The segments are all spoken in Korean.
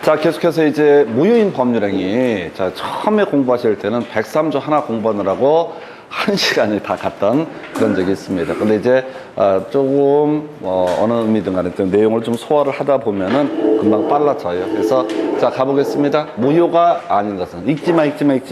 자, 계속해서 이제 무효인 법률행위. 자, 처음에 공부하실 때는 103조 하나 공부하느라고 1시간이 다 갔던 그런 적이 있습니다. 근데 이제 조금 어느 의미든 간에 내용을 좀 소화를 하다 보면은 금방 빨라져요. 그래서 자, 가보겠습니다. 무효가 아닌 것은 읽지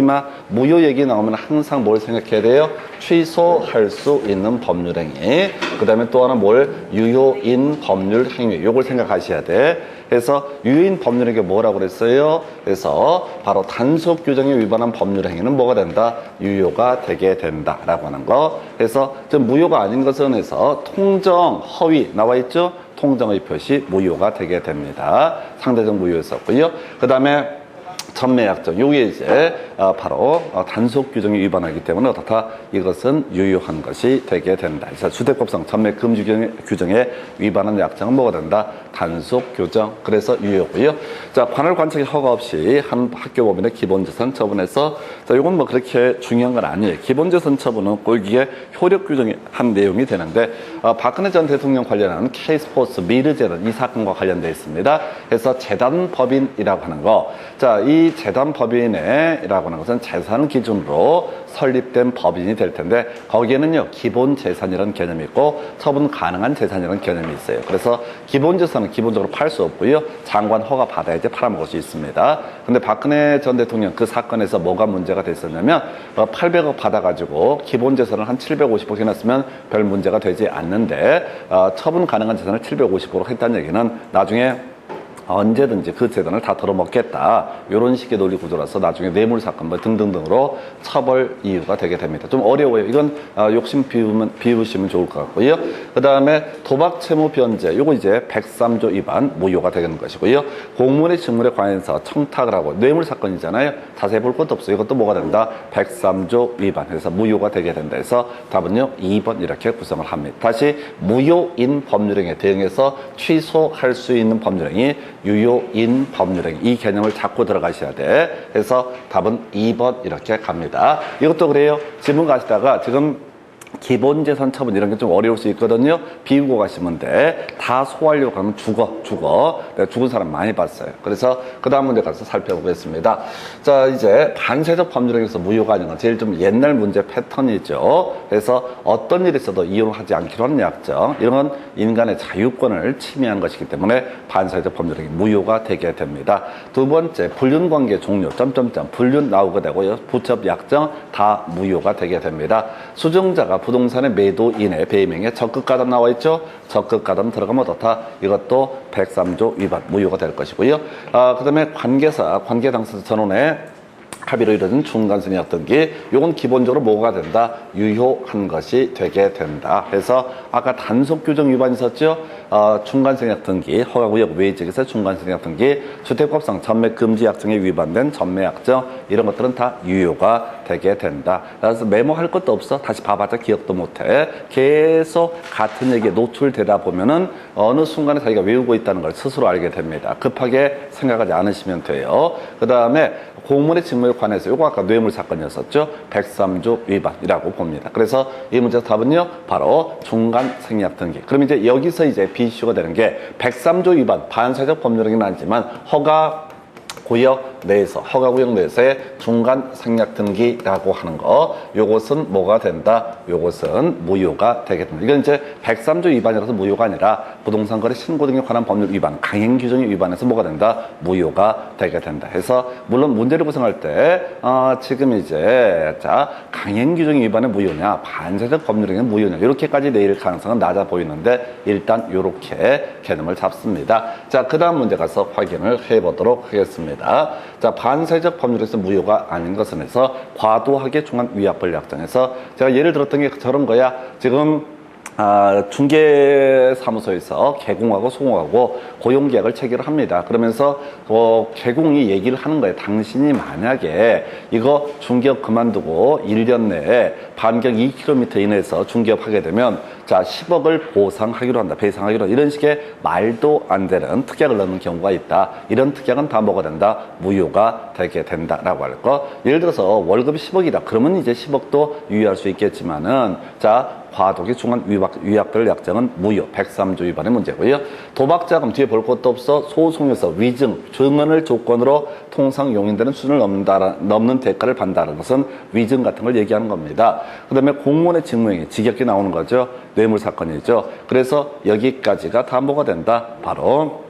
마. 무효 얘기 나오면 항상 뭘 생각해야 돼요? 취소할 수 있는 법률행위. 그 다음에 또 하나 뭘? 유효인 법률행위. 요걸 생각하셔야 돼. 그래서 유효인 법률행위가 뭐라고 그랬어요? 그래서 바로 단속 규정에 위반한 법률행위는 뭐가 된다? 유효가 되게 된다라고 하는 거. 그래서 무효가 아닌 것은 해서 통정, 허위 나와 있죠? 통정의 표시 무효가 되게 됩니다. 상대적 무효였었고요. 그 다음에 전매약정, 요게 이제 바로 단속 규정에 위반하기 때문에 어떻다? 이것은 유효한 것이 되게 된다. 그래서 주택법상 전매 금지 규정에 위반한 약정은 뭐가 된다? 단속 규정. 그래서 유효고요. 자, 관할 관청의 허가 없이 한 학교법인의 기본재산 처분에서 자, 요건 뭐 그렇게 중요한 건 아니에요. 기본재산 처분은 꼭 이게 효력 규정의 한 내용이 되는데 박근혜 전 대통령 관련한 K스포츠 미르재단 이 사건과 관련되어 있습니다. 그래서 재단법인이라고 하는 거. 자, 이 재단법인이라고 하는 것은 재산을 기준으로 설립된 법인이 될 텐데 거기에는요 기본 재산이라는 개념이 있고 처분 가능한 재산이라는 개념이 있어요. 그래서 기본 재산은 기본적으로 팔 수 없고요. 장관 허가 받아야지 팔아먹을 수 있습니다. 근데 박근혜 전 대통령 그 사건에서 뭐가 문제가 됐었냐면 800억 받아가지고 기본 재산을 한 750억 해놨으면 별 문제가 되지 않는데 처분 가능한 재산을 750억으로 했다는 얘기는 나중에 언제든지 그 재산을 다 털어먹겠다. 이런 식의 논리 구조라서 나중에 뇌물사건 뭐 등등등으로 처벌 이유가 되게 됩니다. 좀 어려워요. 이건 욕심 비우시면 좋을 것 같고요. 그 다음에 도박채무 변제. 요거 이제 103조 위반 무효가 되는 것이고요. 공무원의 직무에 관해서 청탁을 하고 뇌물사건이잖아요. 자세히 볼 것도 없어요. 이것도 뭐가 된다? 103조 위반. 그래서 무효가 되게 된다 해서 답은요 2번 이렇게 구성을 합니다. 다시 무효인 법률행위에 대응해서 취소할 수 있는 법률행위 유효인 법률행위 이 개념을 잡고 들어가셔야 돼. 그래서 답은 2번 이렇게 갑니다. 이것도 그래요. 지문 가시다가 지금 기본재산 처분 이런 게 좀 어려울 수 있거든요. 비우고 가시면 돼. 다 소화하려고 하면 죽어. 내가 죽은 사람 많이 봤어요. 그래서 그 다음 문제 가서 살펴보겠습니다. 자, 이제 반세적 법률행위에서 무효가 아닌 건 제일 좀 옛날 문제 패턴이죠. 그래서 어떤 일이 있어도 이혼을 하지 않기로 하는 약정 이런 건 인간의 자유권을 침해한 것이기 때문에 반사회적 법률행위 무효가 되게 됩니다. 두 번째 불륜관계 종료 불륜 나오게 되고요. 부첩 약정 다 무효가 되게 됩니다. 수증자가 부동산의 매도인의 배명에 적극가담 나와 있죠. 적극가담 들어가면 어떻다? 이것도 103조 위반 무효가 될 것이고요. 그 다음에 관계사, 관계당사자 전원의 합의로 이루어진 중간선이었던 이건 기본적으로 뭐가 된다? 유효한 것이 되게 된다. 그래서 아까 단속 규정 위반이 있었죠? 중간선약 등기, 허가구역 외지에서 중간선약 등기, 주택법상 전매 금지 약정에 위반된 전매 약정 이런 것들은 다 유효가 되게 된다. 그래서 메모할 것도 없어. 다시 봐봤자 기억도 못해. 계속 같은 얘기에 노출되다 보면은 어느 순간에 자기가 외우고 있다는 걸 스스로 알게 됩니다. 급하게 생각하지 않으시면 돼요. 그 다음에 공무원의 직무에 관해서 요거 아까 뇌물 사건이었었죠. 103조 위반이라고 봅니다. 그래서 이 문제 답은요 바로 중간 생략 등기. 그럼 이제 여기서 이제 이슈가 되는 게 103조 위반 반사회적 법률행위는 아니지만 허가 구역 내에서 허가구역 내에서의 중간 생략 등기라고 하는 거 요것은 뭐가 된다? 요것은 무효가 되게 됩니다. 이건 이제 103조 위반이라서 무효가 아니라 부동산 거래 신고 등에 관한 법률 위반 강행 규정에 위반해서 뭐가 된다? 무효가 되게 된다. 해서 물론 문제를 구성할 때 지금 이제 자 강행 규정 위반의 무효냐 반사적 법률행위는 무효냐 이렇게까지 내릴 가능성은 낮아 보이는데 일단 요렇게 개념을 잡습니다. 자, 그 다음 문제 가서 확인을 해보도록 하겠습니다. 자, 반사회적 법률에서 무효가 아닌 것은 해서 과도하게 중한 위약벌 약정에서 제가 예를 들었던 게 저런 거야. 지금 중개사무소에서 개공하고 소공하고 고용계약을 체결을 합니다. 그러면서 개공이 얘기를 하는 거예요. 당신이 만약에 이거 중개업 그만두고 1년 내에 반경 2km 이내에서 중개업 하게 되면 자 10억을 보상하기로 한다. 배상하기로 한다. 이런 식의 말도 안 되는 특약을 넣는 경우가 있다. 이런 특약은 다 뭐가 된다? 무효가 되게 된다라고 할 거. 예를 들어서 월급이 10억이다. 그러면 이제 10억도 유의할 수 있겠지만은 자 과도기 중한 위약별 약정은 무효 103조 위반의 문제고요. 도박자금 뒤에 볼 것도 없어 소송에서 위증, 증언을 조건으로 통상 용인되는 수준을 넘는 대가를 받는다는 것은 위증 같은 걸 얘기하는 겁니다. 그 다음에 공무원의 직무행위, 직역이 나오는 거죠. 뇌물 사건이죠. 그래서 여기까지가 다 뭐가 된다? 바로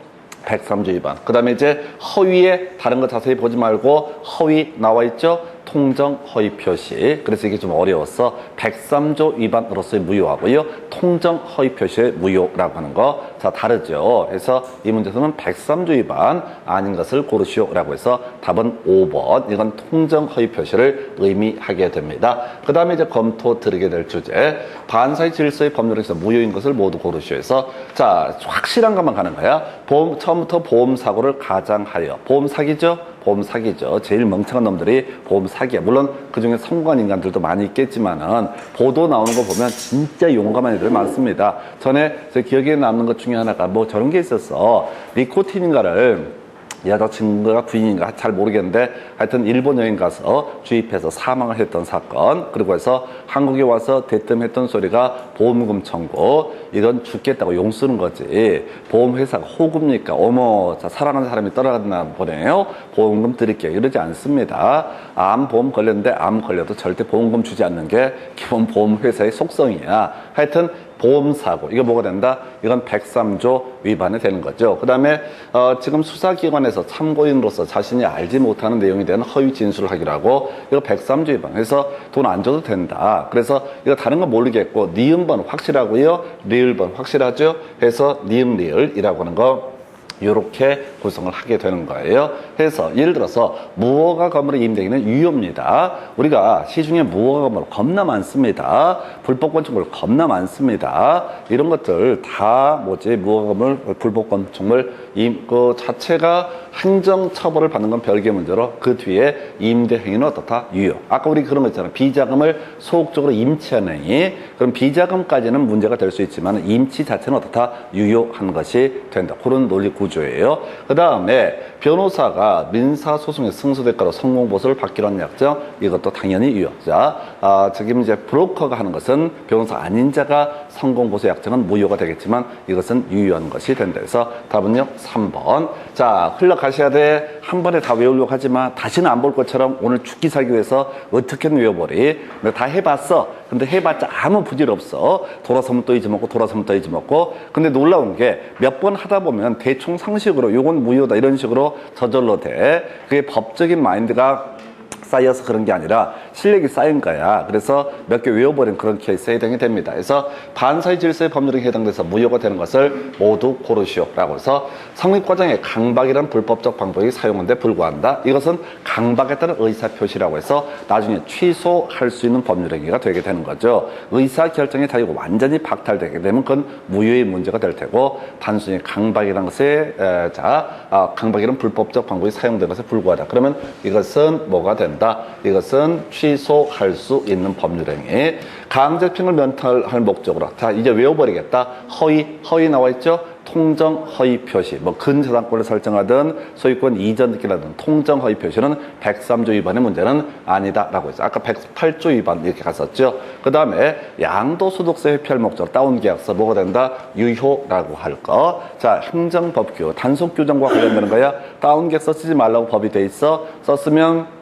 103조 위반. 그 다음에 이제 허위에 다른 거 자세히 보지 말고 허위 나와 있죠? 통정 허위 표시. 그래서 이게 좀 어려웠어. 103조 위반으로서의 무효하고요. 통정 허위 표시의 무효라고 하는 거. 자, 다르죠. 그래서 이 문제에서는 103조 위반 아닌 것을 고르시오라고 해서 답은 5번. 이건 통정 허위 표시를 의미하게 됩니다. 그 다음에 이제 검토 드리게 될 주제. 반사의 질서의 법률에서 무효인 것을 모두 고르시오해서 자, 확실한 것만 가는 거야. 처음부터 보험 사고를 가장하여. 보험 사기죠? 보험 사기죠. 제일 멍청한 놈들이 보험 사기야. 물론 그중에 성공한 인간들도 많이 있겠지만은 보도 나오는 거 보면 진짜 용감한 애들 많습니다. 전에 제 기억에 남는 것 중에 하나가 뭐 저런 게 있었어. 니코틴인가를 여자친구가 부인인가 잘 모르겠는데 하여튼 일본 여행 가서 주입해서 사망을 했던 사건. 그리고 해서 한국에 와서 대뜸했던 소리가 보험금 청구. 이건 죽겠다고 용 쓰는 거지. 보험회사가 호구입니까? 어머, 사랑하는 사람이 떨어졌나 보네요. 보험금 드릴게요. 이러지 않습니다. 암보험 걸렸는데 암 걸려도 절대 보험금 주지 않는 게 기본 보험회사의 속성이야. 하여튼 보험사고, 이거 뭐가 된다? 이건 103조 위반이 되는 거죠. 그 다음에 지금 수사기관에서 참고인으로서 자신이 알지 못하는 내용에 대한 허위 진술을 하기로 하고, 이거 103조 위반. 그래서 돈 안 줘도 된다. 그래서 이거 다른 건 모르겠고 니은번 확실하고요, 리을번 확실하죠. 그래서 니은 리을이라고 하는 거 이렇게 구성을 하게 되는 거예요. 그래서 예를 들어서 무허가 건물의 임대인은 유효입니다. 우리가 시중에 무허가 건물 겁나 많습니다. 불법 건축물 겁나 많습니다. 이런 것들 다 뭐지? 무허가 건물, 불법 건축물 그 자체가 행정 처벌을 받는 건 별개 문제로 그 뒤에 임대 행위는 어떻다? 유효. 아까 우리 그런 거 있잖아요. 비자금을 소극적으로 임치하는 행위. 그럼 비자금까지는 문제가 될 수 있지만 임치 자체는 어떻다? 유효한 것이 된다. 그런 논리 구조예요. 그 다음에 변호사가 민사소송의 승소대가로 성공보수를 받기로 한 약정, 이것도 당연히 유효. 자, 지금 이제 브로커가 하는 것은 변호사 아닌 자가 성공보수 약정은 무효가 되겠지만 이것은 유효한 것이 된다. 그래서 답은요 3번. 자, 흘러가셔야 돼. 한 번에 다 외우려고 하지만 다시는 안 볼 것처럼 오늘 죽기 살기 위해서 어떻게든 외워버리. 내가 다 해봤어. 근데 해봤자 아무 부질 없어. 돌아서면 또 잊어먹고 돌아서면 또 잊어먹고. 근데 놀라운 게 몇 번 하다 보면 대충 상식으로 요건 무효다 이런 식으로 저절로 돼. 그게 법적인 마인드가 쌓여서 그런 게 아니라 실력이 쌓인 거야. 그래서 몇 개 외워버린 그런 케이스에 해당이 됩니다. 그래서 반사의 질서의 법률에 해당돼서 무효가 되는 것을 모두 고르시오라고 해서 성립과정에 강박이란 불법적 방법이 사용한 데 불과한다. 이것은 강박에 따른 의사표시라고 해서 나중에 취소할 수 있는 법률행위가 되게 되는 거죠. 의사결정의 자유가 완전히 박탈되게 되면 그건 무효의 문제가 될 테고, 단순히 강박이라는 것에 강박이란 불법적 방법이 사용된 것에 불과하다. 그러면 이것은 뭐가 된다? 이것은 취소할 수 있는 법률행위. 강제징을 면탈할 목적으로. 자, 이제 외워버리겠다. 허위 나와 있죠? 통정 허위 표시. 뭐 근저당권을 설정하든 소유권 이전 등기라든 통정 허위 표시는 103조 위반의 문제는 아니다라고 했어요. 아까 108조 위반 이렇게 갔었죠. 그 다음에 양도소득세 회피할 목적으로 다운계약서 뭐가 된다? 유효라고 할 거. 자, 행정법규 단속규정과 관련되는 거야. 다운계약서 쓰지 말라고 법이 돼 있어. 썼으면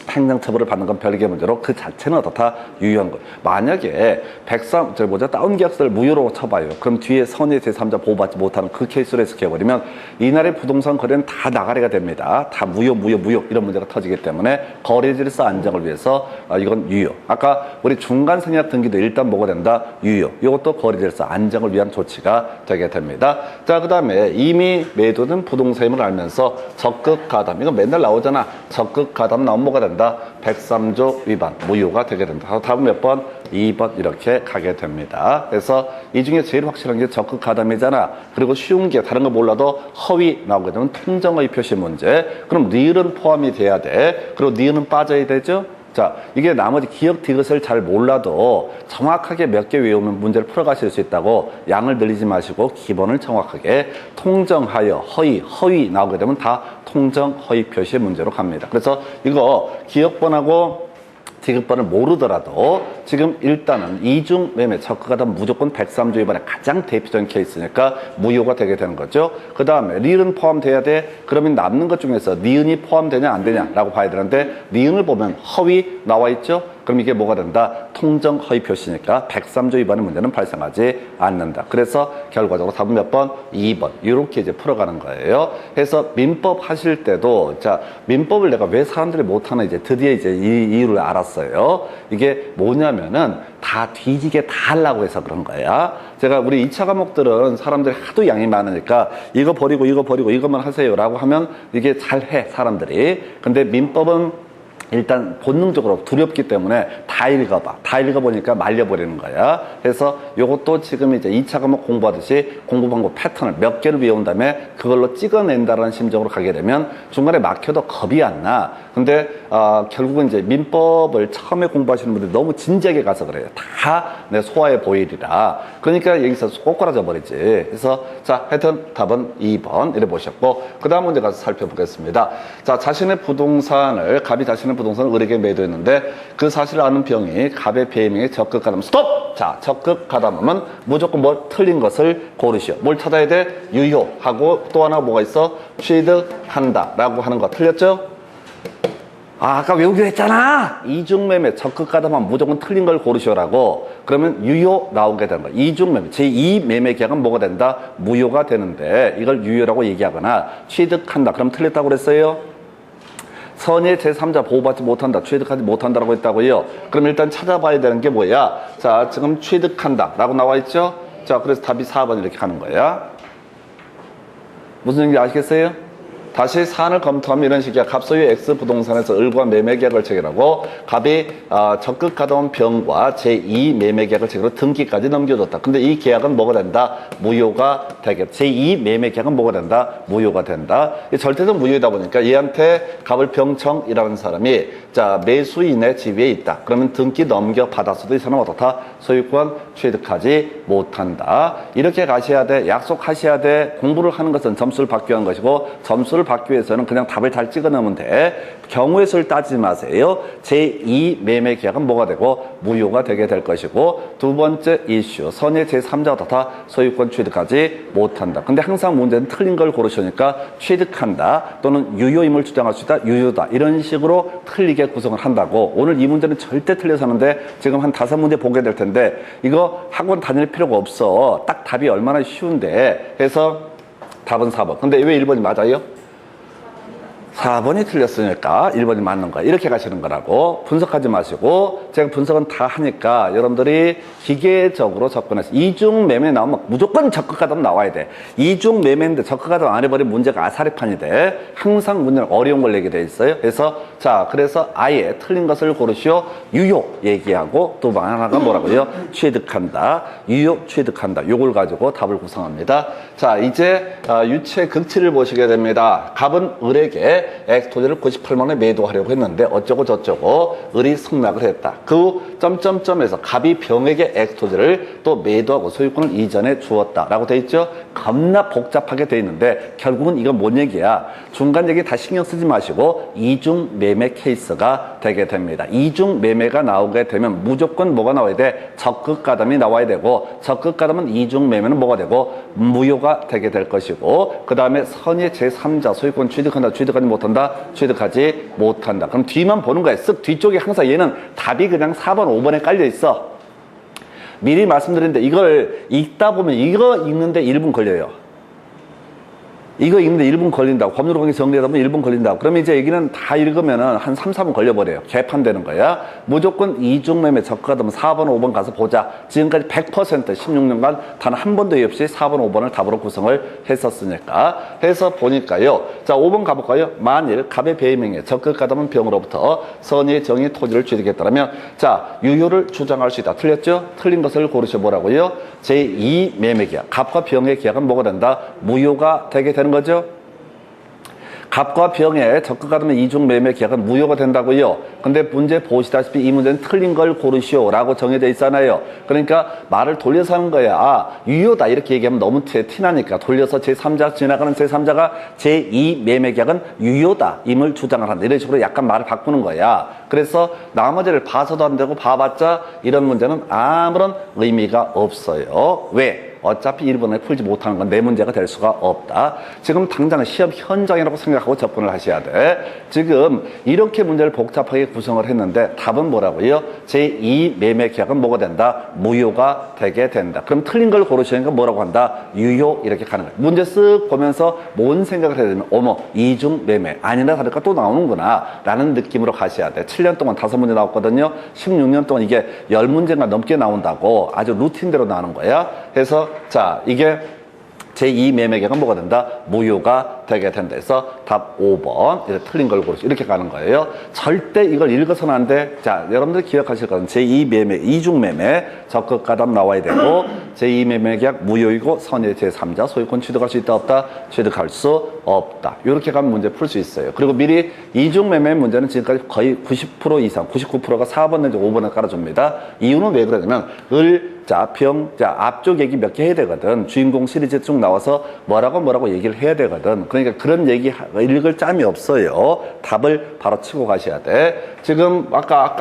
행정처벌을 받는 건 별개 문제로 그 자체는 어떻다? 유효한 거예요. 만약에 다운계약서를 무효로 쳐봐요. 그럼 뒤에 선의 제3자 보호받지 못하는 그 케이스로 해석해버리면 이날의 부동산 거래는 다 나가리가 됩니다. 다 무효 이런 문제가 터지기 때문에 거래질서 안정을 위해서 이건 유효. 아까 우리 중간생략 등기도 일단 뭐가 된다? 유효. 이것도 거래질서 안정을 위한 조치가 되게 됩니다. 자, 그 다음에 이미 매도된 부동산임을 알면서 적극 가담. 이거 맨날 나오잖아. 적극 가담 나오면 뭐가 된다? 103조 위반, 무효가 되게 된다. 답은 몇 번? 2번 이렇게 가게 됩니다. 그래서 이 중에 제일 확실한 게 적극 가담이잖아. 그리고 쉬운 게 다른 거 몰라도 허위 나오게 되면 통정허위 표시 문제. 그럼 니을은 포함이 돼야 돼. 그리고 니은은 빠져야 되죠. 자, 이게 나머지 기억 디귿을 잘 몰라도 정확하게 몇 개 외우면 문제를 풀어가실 수 있다고 양을 늘리지 마시고 기본을 정확하게 통정하여 허위 나오게 되면 다 통정 허위 표시의 문제로 갑니다. 그래서 이거 기억번하고 지급번을 모르더라도 지금 일단은 이중 매매 적극하다 무조건 103조 위반의 가장 대표적인 케이스니까 무효가 되게 되는 거죠. 그 다음에 리은 포함돼야 돼. 그러면 남는 것 중에서 니은이 포함되냐 안 되냐라고 봐야 되는데 니은을 보면 허위 나와 있죠. 그럼 이게 뭐가 된다? 통정 허위 표시니까 103조 위반의 문제는 발생하지 않는다. 그래서 결과적으로 답은 몇 번? 2번. 이렇게 이제 풀어가는 거예요. 그래서 민법 하실 때도 자 민법을 내가 왜 사람들이 못하나 이제 드디어 이제 이 이유를 알았어요. 이게 뭐냐면은 다 뒤지게 다 하려고 해서 그런 거야. 제가 우리 2차 과목들은 사람들이 하도 양이 많으니까 이거 버리고 이것만 하세요라고 하면 이게 잘해 사람들이. 근데 민법은 일단 본능적으로 두렵기 때문에 다 읽어봐. 다 읽어보니까 말려버리는 거야. 그래서 이것도 지금 이제 2차 과목 공부하듯이 공부 방법 패턴을 몇 개를 외운 다음에 그걸로 찍어낸다라는 심정으로 가게 되면 중간에 막혀도 겁이 안 나. 근데 결국은 이제 민법을 처음에 공부하시는 분들이 너무 진지하게 가서 그래요. 다 내 소화해 보이리라. 그러니까 여기서 꼬꾸라져 버리지. 그래서 자 하여튼 답은 2번 이래 보셨고 그 다음 문제 가서 살펴보겠습니다. 자 자신의 부동산을 갑이 자신의 부동산을 을에게 매도했는데 그 사실을 아는 병이 갑의 배임에 적극 가담 스톱! 자 적극 가담하면 무조건 뭐 틀린 것을 고르시오. 뭘 찾아야 돼? 유효하고 또 하나 뭐가 있어? 취득한다 라고 하는 거 틀렸죠? 아까 외우기로 했잖아. 이중매매 적극 가담하면 무조건 틀린 걸 고르시오라고. 그러면 유효 나오게 되는 거야. 이중매매 제2매매 계약은 뭐가 된다? 무효가 되는데 이걸 유효라고 얘기하거나 취득한다. 그럼 틀렸다고 그랬어요? 선의 제3자 보호받지 못한다. 취득하지 못한다라고 했다고요. 그럼 일단 찾아봐야 되는 게 뭐야? 자 지금 취득한다 라고 나와 있죠? 자 그래서 답이 4번 이렇게 가는 거야. 무슨 얘기인지 아시겠어요? 다시 사안을 검토하면 이런 식이야. 갑 소유 X 부동산에서 을과 매매계약을 체결하고 갑이 적극 가담한 병과 제2 매매계약을 체결하고 등기까지 넘겨줬다. 근데 이 계약은 뭐가 된다? 무효가 되겠다. 제2 매매계약은 뭐가 된다? 무효가 된다. 절대적 무효이다 보니까 얘한테 갑을 병청이라는 사람이 자 매수인의 지위에 있다. 그러면 등기 넘겨받았어도 이 사람은 어떻다? 소유권 취득하지 못한다. 이렇게 가셔야 돼. 약속하셔야 돼. 공부를 하는 것은 점수를 받기 위한 것이고 점수를 받기 위해서는 그냥 답을 잘 찍어 넣으면 돼. 경우의 수를 따지지 마세요. 제2 매매 계약은 뭐가 되고 무효가 되게 될 것이고 두 번째 이슈 선의 제3자가 다 소유권 취득하지 못한다. 근데 항상 문제는 틀린 걸 고르시니까 취득한다 또는 유효임을 주장할 수 있다. 유효다. 이런 식으로 틀리게 구성을 한다고. 오늘 이 문제는 절대 틀려서 하는데 지금 한 5문제 보게 될 텐데 이거 학원 다닐 필요가 없어. 딱 답이 얼마나 쉬운데. 그래서 답은 4번. 근데 왜 1번이 맞아요? 4번이 틀렸으니까 1번이 맞는 거야. 이렇게 가시는 거라고. 분석하지 마시고 제가 분석은 다 하니까 여러분들이 기계적으로 접근해서 이중 매매 나오면 무조건 적극 가담 나와야 돼. 이중 매매인데 적극 가담 안 해버리면 문제가 아사리판이 돼. 항상 문제는 어려운 걸 내게 돼 있어요. 그래서 자 그래서 아예 틀린 것을 고르시오. 유효 얘기하고 또 하나가 뭐라고요? 취득한다. 유효 취득한다. 요걸 가지고 답을 구성합니다. 자 이제 유체 극치를 보시게 됩니다. 갑은 을에게 엑스토지를 98만 원에 매도하려고 했는데 어쩌고 저쩌고 을이 승낙을 했다. 그 점점점에서 갑이 병에게 엑스토지를 또 매도하고 소유권을 이전해 주었다라고 돼 있죠. 겁나 복잡하게 돼 있는데 결국은 이건 뭔 얘기야? 중간 얘기 다 신경 쓰지 마시고 이중 매매 케이스가 되게 됩니다. 이중 매매가 나오게 되면 무조건 뭐가 나와야 돼? 적극 가담이 나와야 되고 적극 가담은 이중 매매는 뭐가 되고 무효가 되게 될 것이고 그 다음에 선의 제3자 소유권 취득한다. 취득하지 못한다. 취득하지 못한다. 그럼 뒤만 보는 거야. 쓱 뒤쪽에 항상 얘는 답이 그냥 4번, 5번에 깔려 있어. 미리 말씀드렸는데 이걸 읽다 보면 이거 읽는데 1분 걸려요. 이거 읽는데 1분 걸린다고. 법률 관계 정리하다 보면 1분 걸린다고. 그러면 이제 여기는 다 읽으면은 한 3, 4분 걸려버려요. 개판되는 거야. 무조건 이중매매 적극하다면 4번, 5번 가서 보자. 지금까지 100% 16년간 단 한 번도 없이 4번, 5번을 답으로 구성을 했었으니까. 해서 보니까요. 자, 5번 가볼까요? 만일 갑의 배임행위에 적극하다면 병으로부터 선의 정의 토지를 취득했다면 자, 유효를 주장할 수 있다. 틀렸죠? 틀린 것을 고르셔 보라고요. 제2 매매 계약. 갑과 병의 계약은 뭐가 된다? 무효가 되게 되는 거죠. 갑과 병에 적극하다면 이중 매매 계약은 무효가 된다고요. 근데 문제 보시다시피 이 문제는 틀린 걸 고르시오 라고 정해져 있잖아요. 그러니까 말을 돌려서 하는 거야. 아, 유효다 이렇게 얘기하면 너무 티나니까 돌려서 제3자 지나가는 제3자가 제2 매매 계약은 유효다 임을 주장을 한다. 이런 식으로 약간 말을 바꾸는 거야. 그래서 나머지를 봐서도 안 되고 봐봤자 이런 문제는 아무런 의미가 없어요. 왜? 어차피 1번에 풀지 못하는 건 내 문제가 될 수가 없다. 지금 당장 시험 현장이라고 생각하고 접근을 하셔야 돼. 지금 이렇게 문제를 복잡하게 구성을 했는데 답은 뭐라고요? 제2 매매 계약은 뭐가 된다? 무효가 되게 된다. 그럼 틀린 걸 고르시니까 뭐라고 한다? 유효 이렇게 가는 거예요. 문제 쓱 보면서 뭔 생각을 해야 되면 어머 이중 매매 아니나 다를까 또 나오는구나 라는 느낌으로 가셔야 돼. 7년 동안 5문제 나왔거든요. 16년 동안 이게 10문제가 넘게 나온다고 아주 루틴대로 나오는 거야. 그래서 자, 이게 제2 매매계약은 뭐가 된다? 무효가 되게 된다. 해서 답 5번. 이렇게 틀린 걸 고르시 이렇게 가는 거예요. 절대 이걸 읽어서는 안 돼. 자, 여러분들 기억하실 거는 제2 매매, 이중 매매, 적극 가담 나와야 되고, 제2 매매계약 무효이고, 선의 제3자, 소유권 취득할 수 있다, 없다? 취득할 수 없다. 이렇게 가면 문제 풀 수 있어요. 그리고 미리 이중 매매 문제는 지금까지 거의 90% 이상, 99%가 4번 내지 5번을 깔아줍니다. 이유는 왜 그러냐면, 자, 병, 자, 앞쪽 얘기 몇 개 해야 되거든. 주인공 시리즈 쭉 나와서 뭐라고 얘기를 해야 되거든. 그러니까 그런 얘기 읽을 짬이 없어요. 답을 바로 치고 가셔야 돼. 지금 아까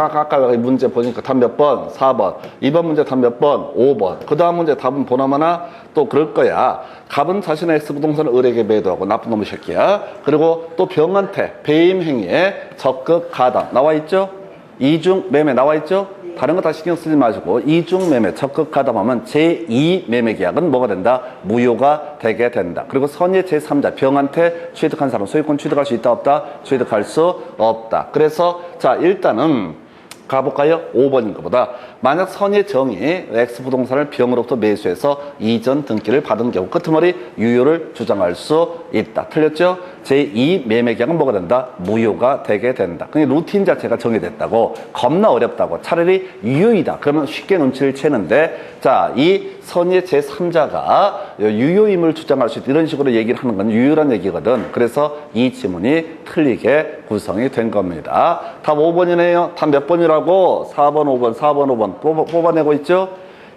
문제 보니까 답 몇 번? 4번. 2번 문제 답 몇 번? 5번. 그 다음 문제 답은 보나마나 또 그럴 거야. 갑은 자신의 X부동산을 을에게 매도하고 나쁜 놈의 새끼야. 그리고 또 병한테 배임 행위에 적극 가담 나와 있죠? 이중 매매 나와 있죠? 다른 거 다 신경 쓰지 마시고 이중 매매 적극 가담하면 제2 매매 계약은 뭐가 된다? 무효가 되게 된다. 그리고 선의 제3자 병한테 취득한 사람 소유권 취득할 수 있다 없다? 취득할 수 없다. 그래서 자 일단은 가볼까요? 5번인 것보다 만약 선의 정이 X부동산을 병으로부터 매수해서 이전 등기를 받은 경우 끄트머리 유효를 주장할 수 있다. 틀렸죠? 제2 매매계약은 뭐가 된다? 무효가 되게 된다. 그러니까 루틴 자체가 정해졌다고 겁나 어렵다고 차라리 유효이다. 그러면 쉽게 눈치를 채는데 자, 이 선의 제3자가 유효임을 주장할 수 있다. 이런 식으로 얘기를 하는 건 유효란 얘기거든. 그래서 이 지문이 틀리게 구성이 된 겁니다. 답 5번이네요. 답 몇 번이라고? 4번, 5번, 4번, 5번 뽑아내고 있죠?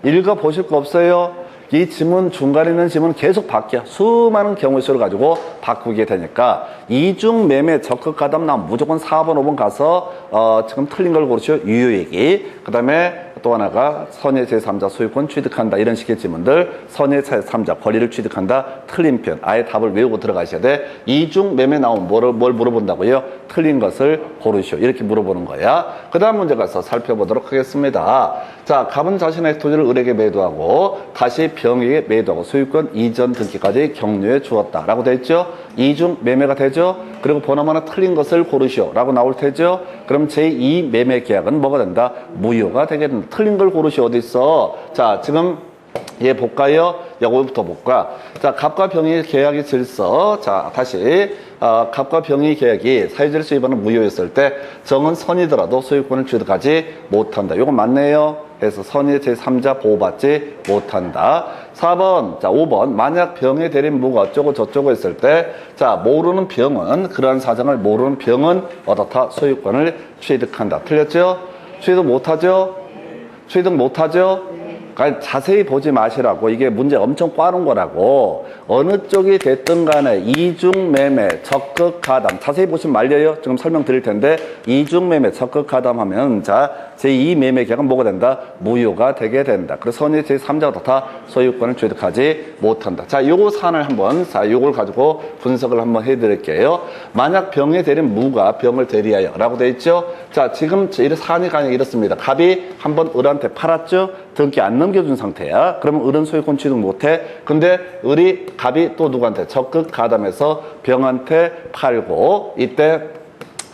읽어보실 거 없어요? 이 지문 중간에 있는 지문 계속 바뀌어. 수많은 경우의 수를 가지고 바꾸게 되니까 이중 매매 적극 가담 나오면 무조건 4번, 5번 가서 지금 틀린 걸 고르시오. 유효 얘기. 그 다음에 또 하나가 선의 제3자 소유권 취득한다. 이런 식의 지문들. 선의 제3자 권리를 취득한다. 틀린 편. 아예 답을 외우고 들어가셔야 돼. 이중 매매 나오면 뭘 물어본다고요? 틀린 것을 고르시오. 이렇게 물어보는 거야. 그 다음 문제 가서 살펴보도록 하겠습니다. 자, 갑은 자신의 토지를 을에게 매도하고 다시 병에게 매도하고 소유권 이전 등기까지 격려해 주었다 라고 돼 있죠. 이중 매매가 되죠. 그리고 번호 하나 틀린 것을 고르시오 라고 나올 테죠. 그럼 제2 매매 계약은 뭐가 된다? 무효가 되게 된다. 틀린 걸 고르시오. 어디 있어? 자, 지금 얘 볼까요? 요거부터 볼까? 자, 갑과 병의 계약의 질서. 자, 다시 갑과 병의 계약이 사유질서 위반은 무효였을 때 정은 선이더라도 소유권을 취득하지 못한다. 요거 맞네요. 그래서 선의 제3자 보호받지 못한다. 4번, 자 5번 만약 병의 대린 무가 어쩌고 저쩌고 했을 때 자 모르는 병은 그러한 사정을 모르는 병은 어떻다? 소유권을 취득한다. 틀렸죠? 취득 못하죠? 취득 못하죠? 그러니까 자세히 보지 마시라고. 이게 문제 엄청 꽈놓은 거라고. 어느 쪽이 됐든 간에 이중 매매 적극 가담 자세히 보시면 말려요. 지금 설명드릴 텐데 이중 매매 적극 가담하면 자 제2 매매 계약은 뭐가 된다? 무효가 되게 된다. 그래서 선의 제3자가 다 소유권을 취득하지 못한다. 자, 요거 사안을 한번 요걸 가지고 분석을 한번 해드릴게요. 만약 병에 대린 무가 병을 대리하여 라고 돼 있죠. 자, 지금 사안이 가냥 이렇습니다. 갑이 한번 을한테 팔았죠. 등기 안 넘겨준 상태야. 그러면 을은 소유권 취득 못해. 근데 갑이 또 누구한테 적극 가담해서 병한테 팔고 이때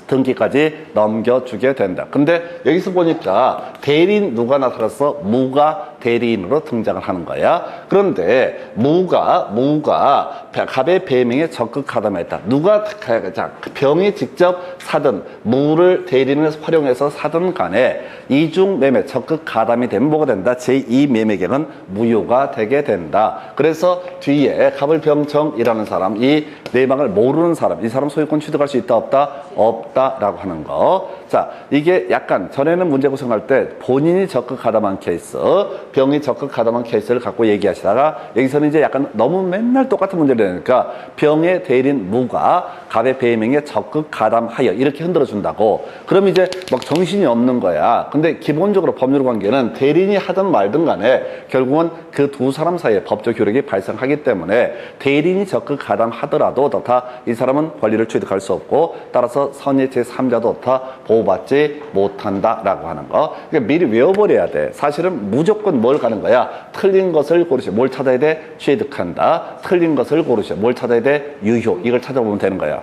등기까지 넘겨주게 된다. 근데 여기서 보니까 대리인 누가 나타났어? 무가 대리인으로 등장을 하는 거야. 그런데 무가 갑의 배명에 적극 가담했다. 누가 병이 직접 사든 무를 대리인을 활용해서 사든 간에 이중 매매 적극 가담이 되면 뭐가 된다? 제2 매매계획은 무효가 되게 된다. 그래서 뒤에 갑을 병정이라는 사람, 이 내막을 모르는 사람, 이 사람 소유권 취득할 수 있다 없다? 없다라고 하는 거. 자, 이게 약간 전에는 문제 구성할 때 본인이 적극 가담한 케이스, 병이 적극 가담한 케이스를 갖고 얘기하시다가 여기서는 이제 약간 너무 맨날 똑같은 문제를 내니까 병의 대리인 무가 갑의 배명에 적극 가담하여 이렇게 흔들어 준다고. 그럼 이제 막 정신이 없는 거야. 근데 기본적으로 법률 관계는 대리인이 하든 말든 간에 결국은 그 두 사람 사이에 법적 효력이 발생하기 때문에 대리인이 적극 가담하더라도 다 이 사람은 권리를 취득할 수 없고 따라서 선의 제3자도 다 보호받지 못한다라고 하는 거. 그러니까 미리 외워버려야 돼. 사실은 무조건 뭘 가는 거야? 틀린 것을 고르시. 뭘 찾아야 돼? 취득한다. 틀린 것을 고르시. 뭘 찾아야 돼? 유효. 이걸 찾아보면 되는 거야.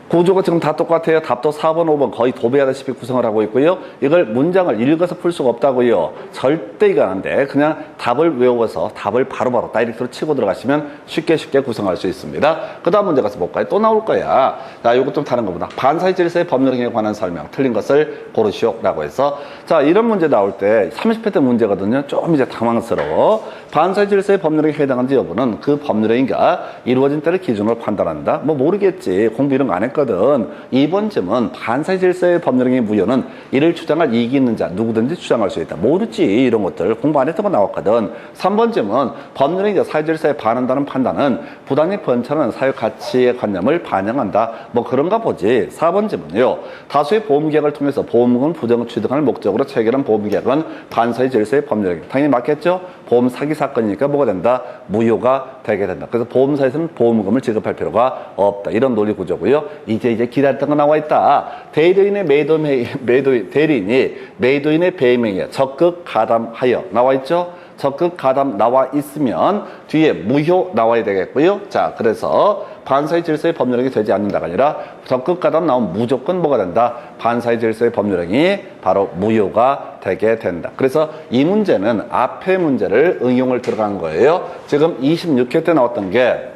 구조가 지금 다 똑같아요. 답도 4번, 5번 거의 도배하다시피 구성을 하고 있고요. 이걸 문장을 읽어서 풀 수가 없다고요. 절대 이거 안 돼. 그냥 답을 외워서 답을 바로바로 다이렉트로 치고 들어가시면 쉽게 구성할 수 있습니다. 그 다음 문제 가서 볼까요? 또 나올 거야. 자, 이거 좀 다른 거보다. 반사의 질서의 법률행위에 관한 설명. 틀린 것을 고르시오라고 해서. 자, 이런 문제 나올 때 30회 때 문제거든요. 좀 이제 당황스러워. 반사의 질서의 법률행위에 해당하는지 여부는 그 법률행위가 이루어진 때를 기준으로 판단한다. 뭐 모르겠지. 공부 이런 거 안 했거든. 2번 질문 반사의 질서의 법률행위 무효는 이를 주장할 이익이 있는 자 누구든지 주장할 수 있다. 모르지. 이런 것들 공부 안 했던 거 나왔거든. 3번 질문 법률행위가 사회질서에 반한다는 판단은 부당히 번창하는 사회 가치의 관념을 반영한다. 뭐 그런가 보지. 4번 질문요. 다수의 보험계약을 통해서 보험금 부정을 취득하는 목적으로 체결한 보험계약은 반사의 질서의 법률행위. 당연히 맞겠죠. 보험 사기 사건이니까 뭐가 된다? 무효가 되게 된다. 그래서 보험사에서는 보험금을 지급할 필요가 없다. 이런 논리 구조고요. 이제 기다렸던 거 나와 있다. 대리인의 대리인이 매도인의 배명에 적극 가담하여 나와 있죠. 적극 가담 나와 있으면 뒤에 무효 나와야 되겠고요. 자, 그래서 반사의 질서의 법률행위 되지 않는다가 아니라 적극 가담 나오면 무조건 뭐가 된다? 반사의 질서의 법률행위 바로 무효가 되게 된다. 그래서 이 문제는 앞에 문제를 응용을 들어간 거예요. 지금 26회 때 나왔던 게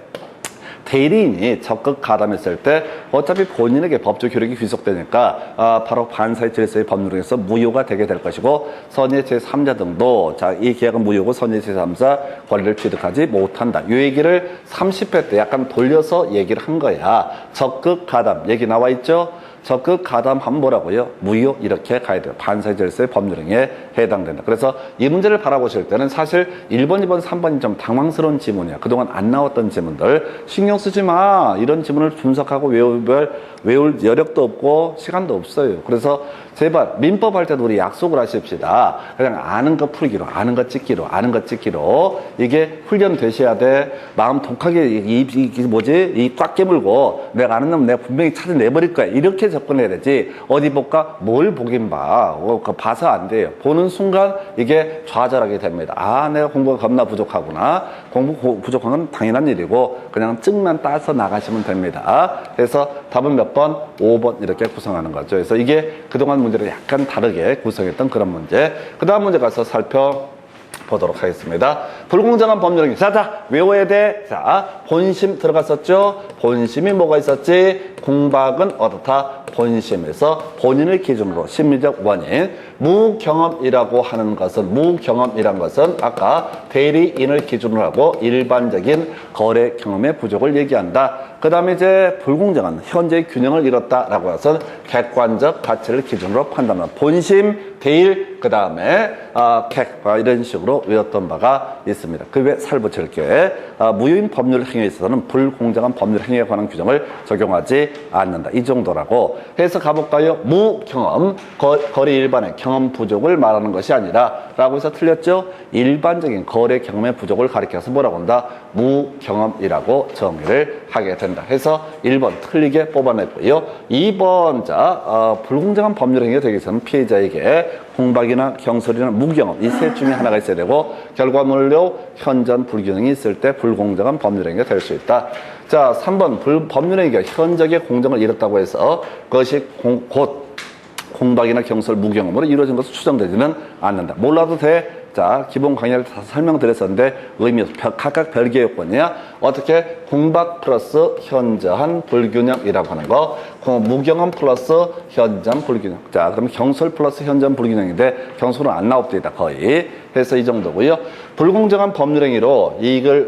대리인이 적극 가담했을 때 어차피 본인에게 법적 효력이 귀속되니까 바로 반사의 질서의 법률에서 무효가 되게 될 것이고 선의 제3자 등도 자, 이 계약은 무효고 선의 제3자 권리를 취득하지 못한다. 이 얘기를 30회 때 약간 돌려서 얘기를 한 거야. 적극 가담 얘기 나와 있죠? 적극 가담하면 뭐라고요? 무효 이렇게 가야 돼요. 반사의 질서의 법률행위에 해당된다. 그래서 이 문제를 바라보실 때는 사실 1번, 2번, 3번이 좀 당황스러운 지문이야. 그동안 안 나왔던 지문들 신경 쓰지 마. 이런 지문을 분석하고 외울 여력도 없고 시간도 없어요. 그래서 제발 민법 할 때도 우리 약속을 하십시다. 그냥 아는 거 풀기로, 아는 거 찍기로, 아는 거 찍기로 이게 훈련되셔야 돼. 마음 독하게 이 꽉 깨물고 내가 아는 놈 내가 분명히 찾아내버릴 거야. 이렇게 접근해야 되지. 어디 볼까? 뭘 보긴 봐. 그거 봐서 안 돼요. 보는 순간 이게 좌절하게 됩니다. 아, 내가 공부가 겁나 부족하구나. 공부 부족한 건 당연한 일이고 그냥 증만 따서 나가시면 됩니다. 그래서 답은 몇 번? 5번 이렇게 구성하는 거죠. 그래서 이게 그동안 문제를 약간 다르게 구성했던 그런 문제. 그 다음 문제 가서 살펴보도록 하겠습니다. 불공정한 법률행위. 자, 외워야 돼. 자, 본심 들어갔었죠? 본심이 뭐가 있었지? 공박은 어떻다? 본심에서 본인을 기준으로 심리적 원인. 무경험이라고 하는 것은, 무경험이란 것은 아까 대리인을 기준으로 하고 일반적인 거래 경험의 부족을 얘기한다. 그 다음에 이제 불공정한 현재의 균형을 잃었다라고 해서 객관적 가치를 기준으로 판단한다. 본심, 대일, 그 다음에 객 이런 식으로 외웠던 바가 있습니다. 그 외에 살붙일게 무효인 법률 행위에 있어서는 불공정한 법률 행위에 관한 규정을 적용하지 않는다. 이 정도라고 해서 가볼까요? 무경험, 거래 일반의 경험 부족을 말하는 것이 아니라 라고 해서 틀렸죠? 일반적인 거래 경험의 부족을 가리켜서 뭐라고 한다? 무경험이라고 정의를 하게 된다. 해서 1번 틀리게 뽑아냈고요. 2번 불공정한 법률 행위가 되기 위해서는 피해자에게 공박이나 경솔이나 무경험 이 셋 중에 하나가 있어야 되고 결과물로 현전 불균형이 있을 때 불공정한 법률 행위가 될 수 있다. 자, 3번 법률 행위가 현적의 공정을 잃었다고 해서 그것이 곧 공박이나 경설, 무경험으로 이루어진 것으로 추정되지는 않는다. 몰라도 돼. 자, 기본 강의를 다 설명드렸었는데 의미 각각 별개 요건이야. 어떻게 공박 플러스 현저한 불균형이라고 하는 거, 무경험 플러스 현저한 불균형. 자, 그러면 경설 플러스 현저한 불균형인데 경설은 안 나옵니다 거의. 그래서 이 정도고요. 불공정한 법률행위로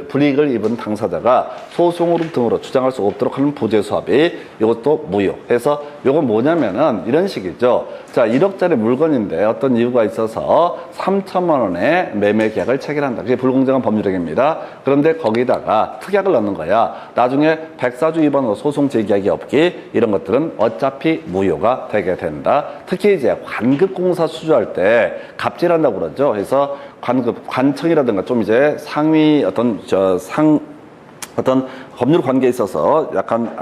불이익을 입은 당사자가 소송으로 등으로 주장할 수 없도록 하는 부재수합이 이것도 무효. 그래서 이건 뭐냐면은 이런 식이죠. 자, 1억짜리 물건인데 어떤 이유가 있어서 3천만 원의 매매 계약을 체결한다. 그게 불공정한 법률행위입니다. 그런데 거기다가 특약을 넣는 거야. 나중에 백사주 위반으로 소송 제기하기 없기, 이런 것들은 어차피 무효가 되게 된다. 특히 이제 관급공사 수주할 때 갑질한다고 그러죠. 그래서 관청이라든가 좀 이제 상위 어떤 법률 관계에 있어서 약간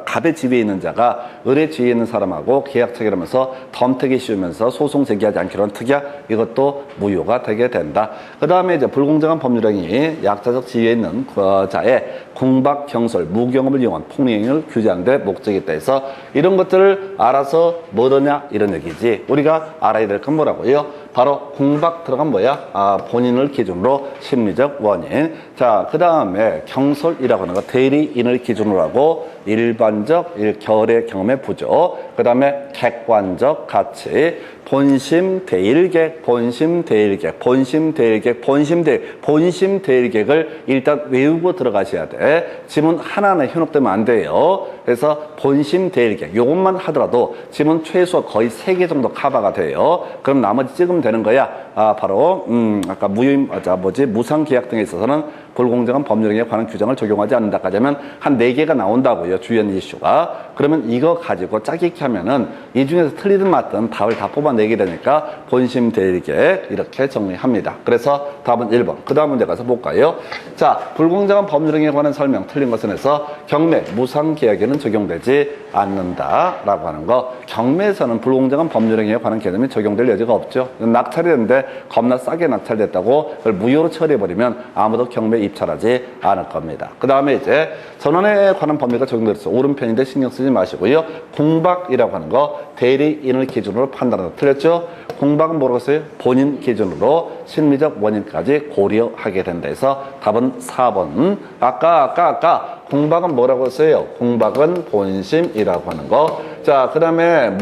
갑의 지위에 있는 자가 을의 지위에 있는 사람하고 계약 체결하면서 덤택이 씌우면서 소송 제기하지 않기로 한 특약, 이것도 무효가 되게 된다. 그 다음에 이제 불공정한 법률행위, 약자적 지위에 있는 자의 공박, 경설, 무경험을 이용한 폭력행위를 규제하는 데 목적이 있다 해서 이런 것들을 알아서 뭐더냐 이런 얘기지. 우리가 알아야 될 건 뭐라고요? 바로 공박 들어간 뭐야? 본인을 기준으로 심리적 원인. 자, 그 다음에 경설이라고 하는 거, 대리인을 기준으로 하고 일반적 결의 경험의 부족. 그 다음에 객관적 가치, 본심 대일객, 본심 대일객, 본심 대일객, 본심 대일객을 일단 외우고 들어가셔야 돼. 지문 하나하나 현혹되면 안 돼요. 그래서 본심 대일객 요것만 하더라도 지문 최소 거의 3개 정도 커버가 돼요. 그럼 나머지 찍으면 되는 거야. 바로 아까 무상계약 등에 있어서는 불공정한 법률행위에 관한 규정을 적용하지 않는다까지 하면 한 4개가 나온다고요. 주연 이슈가. 그러면 이거 가지고 짜깁기 하면은 이 중에서 틀리든 맞든 답을 다 뽑아내게 되니까 본심 대일객 이렇게 정리합니다. 그래서 답은 1번. 그 다음 문제 가서 볼까요? 자, 불공정한 법률행위에 관한 설명 틀린 것은 해서 경매, 무상계약에는 적용되지 않는다라고 하는 거. 경매에서는 불공정한 법률행위에 관한 개념이 적용될 여지가 없죠. 낙찰이 됐는데 겁나 싸게 낙찰됐다고 그걸 무효로 처리해버리면 아무도 경매에 입찰하지 않을 겁니다. 그 다음에 이제 전원에 관한 법률가 적용됐어. 오른편인데 신경 쓰지 마시고요. 공박이라고 하는 거, 대리인을 기준으로 판단한다. 틀렸죠? 공박은 뭐라고 했어요? 본인 기준으로 심리적 원인까지 고려하게 된다 해서 답은 4번. 아까 공박은 뭐라고 했어요? 공박은 본심이라고 하는 거. 자, 그 다음에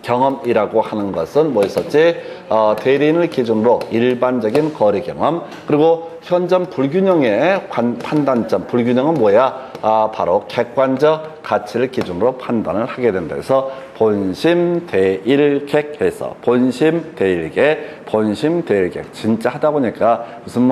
경험이라고 하는 것은 뭐였었지? 대리인을 기준으로 일반적인 거래 경험. 그리고 현존 불균형의 판단점. 불균형은 뭐야? 바로 객관적 가치를 기준으로 판단을 하게 된다 해서 본심 대일객 해서 본심 대일객 진짜 하다 보니까 무슨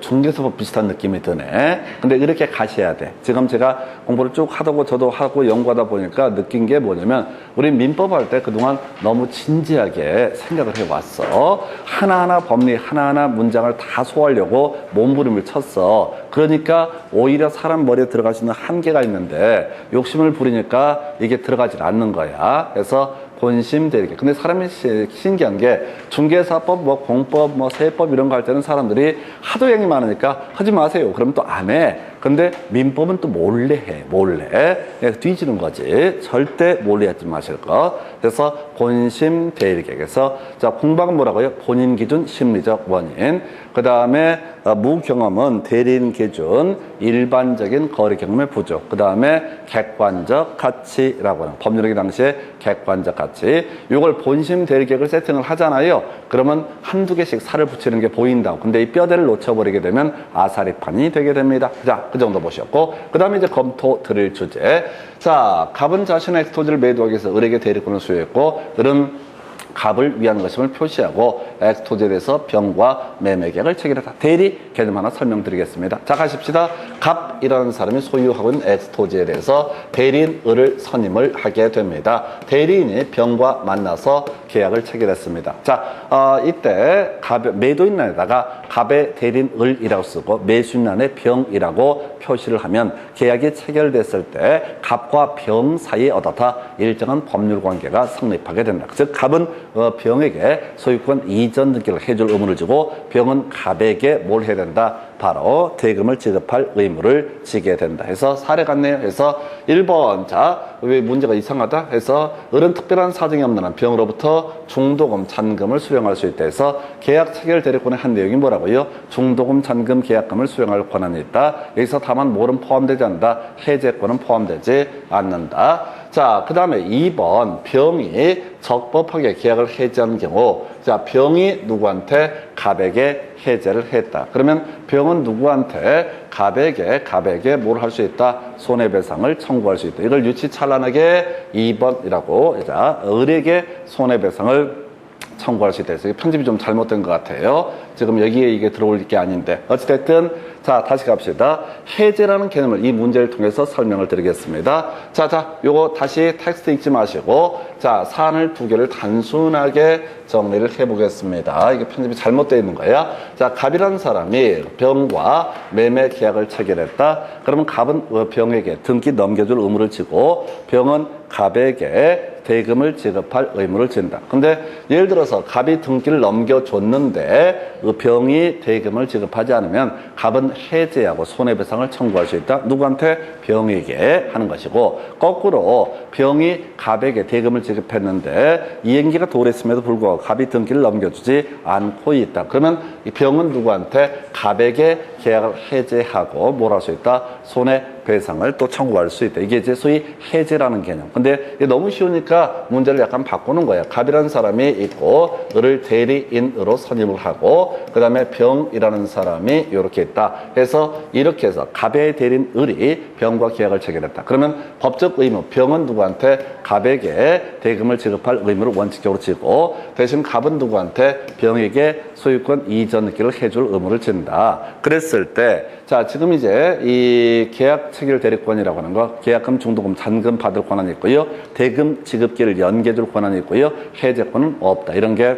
중개사법 비슷한 느낌이 드네. 근데 이렇게 가셔야 돼. 지금 제가 공부를 쭉 하다고 저도 하고 연구하다 보니까 느낀 게 뭐냐면 우리 민법 할 때 그동안 너무 진지하게 생각을 해왔어. 하나하나 법리 하나하나 문장을 다 소화하려고 몸부림을 쳤어. 그러니까 오히려 사람 머리에 들어갈 수 있는 한계가 있는데 욕심을 부리니까 이게 들어가질 않는 거야. 그래서 본심 대리객. 근데 사람이 신기한 게 중개사법, 공법, 세법 이런 거 할 때는 사람들이 하도 양이 많으니까 하지 마세요. 그러면 또 안 해. 근데 민법은 또 몰래 해. 몰래. 뒤지는 거지. 절대 몰래 하지 마실 거. 그래서 본심 대리객에서 자, 공박은 뭐라고요? 본인 기준 심리적 원인. 그 다음에 무경험은 대리인 기준 일반적인 거래 경험의 부족. 그 다음에 객관적 가치라고 하는 법률행위 당시에 객관적 가치. 이걸 본심 대리객을 세팅을 하잖아요. 그러면 한두 개씩 살을 붙이는 게 보인다고. 근데 이 뼈대를 놓쳐버리게 되면 아사리판이 되게 됩니다. 자, 그 정도 보셨고. 그 다음에 이제 검토 드릴 주제. 자, 갑은 자신의 엑스토지를 매도하기 위해서 을에게 대리권을 수여했고, 을은 갑을 위한 것임을 표시하고 엑스토지에 대해서 병과 매매 계약을 체결했다. 대리 개념 하나 설명드리겠습니다. 자, 가십시다. 갑이라는 사람이 소유하고 있는 엑스토지에 대해서 대리인 을을 선임을 하게 됩니다. 대리인이 병과 만나서 계약을 체결했습니다. 자, 이때 매도인란에다가 갑의 대리인 을이라고 쓰고 매수인란에 병이라고 표시를 하면 계약이 체결됐을 때 갑과 병 사이에 어떻다 일정한 법률 관계가 성립하게 된다. 즉 갑은 병에게 소유권 이전 등기를 해줄 의무를 주고 병은 갑에게 뭘 해야 된다? 바로 대금을 지급할 의무를 지게 된다. 해서 사례 같네요. 해서 1번, 자, 왜 문제가 이상하다? 해서 을은 특별한 사정이 없는 한 병으로부터 중도금, 잔금을 수령할 수 있다. 해서 계약 체결 대리권의 한 내용이 뭐라고요? 중도금, 잔금, 계약금을 수령할 권한이 있다. 여기서 다만 뭐는 포함되지 않는다. 해제권은 포함되지 않는다. 자, 그 다음에 2번, 병이 적법하게 계약을 해지한 경우, 자, 병이 누구한테? 갑에게 해제를 했다. 그러면 병은 누구한테? 갑에게 뭘 할 수 있다? 손해배상을 청구할 수 있다. 이걸 유치찬란하게 2번이라고, 자, 을에게 손해배상을 청구할 수 있다. 그래서 편집이 좀 잘못된 것 같아요. 지금 여기에 이게 들어올 게 아닌데. 어찌됐든, 자, 다시 갑시다. 해제라는 개념을 이 문제를 통해서 설명을 드리겠습니다. 자, 요거 다시 텍스트 읽지 마시고, 자, 사안을 두 개를 단순하게 정리를 해보겠습니다. 이게 편집이 잘못되어 있는 거야. 자, 갑이라는 사람이 병과 매매 계약을 체결했다. 그러면 갑은 병에게 등기 넘겨줄 의무를 지고, 병은 갑에게 대금을 지급할 의무를 진다. 근데 예를 들어서 갑이 등기를 넘겨줬는데 병이 대금을 지급하지 않으면 갑은 해제하고 손해배상을 청구할 수 있다. 누구한테? 병에게 하는 것이고, 거꾸로 병이 갑에게 대금을 지급했는데 이행기가 도래했음에도 불구하고 갑이 등기를 넘겨주지 않고 있다. 그러면 이 병은 누구한테? 갑에게 계약을 해제하고 뭘 할 수 있다? 손해배상을 또 청구할 수 있다. 이게 이제 소위 해제라는 개념. 근데 이게 너무 쉬우니까 문제를 약간 바꾸는 거예요. 갑이라는 사람이 있고 을을 대리인으로 선임을 하고 그 다음에 병이라는 사람이 이렇게 있다. 해서 이렇게 해서 갑의 대리인 을이 병과 계약을 체결했다. 그러면 법적 의무, 병은 누구한테? 갑에게 대금을 지급할 의무를 원칙적으로 지고 대신 갑은 누구한테? 병에게 소유권 이전기를 해줄 의무를 진다. 그랬을 때, 자, 지금 이제 이 계약 체결 대리권이라고 하는 거, 계약금, 중도금, 잔금 받을 권한이 있고요. 대금 지급기를 연계해줄 권한이 있고요. 해제권은 없다. 이런 게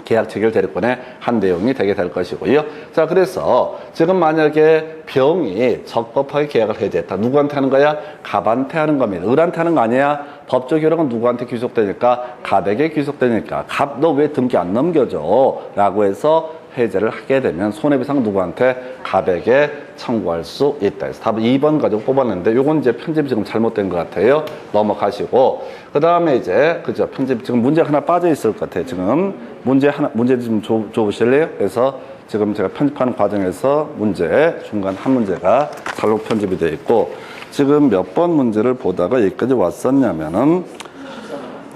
계약 체결 대리권의 한 내용이 되게 될 것이고요. 자, 그래서 지금 만약에 병이 적법하게 계약을 해제했다. 누구한테 하는 거야? 갑한테 하는 겁니다. 을한테 하는 거 아니야? 법적 효력은 누구한테 귀속되니까? 갑에게 귀속되니까. 갑, 너 왜 등기 안 넘겨줘? 라고 해서 해제를 하게 되면 손해배상 누구한테? 갑에게 청구할 수 있다. 그래서 답은 2번 가지고 뽑았는데 요건 이제 편집이 지금 잘못된 것 같아요. 넘어가시고 그 다음에 이제 그죠? 편집 지금 문제 하나 빠져 있을 것 같아요. 지금 문제 좀 줘보실래요? 그래서 지금 제가 편집하는 과정에서 문제 중간 한 문제가 잘못 편집이 되어 있고 지금 몇 번 문제를 보다가 여기까지 왔었냐면은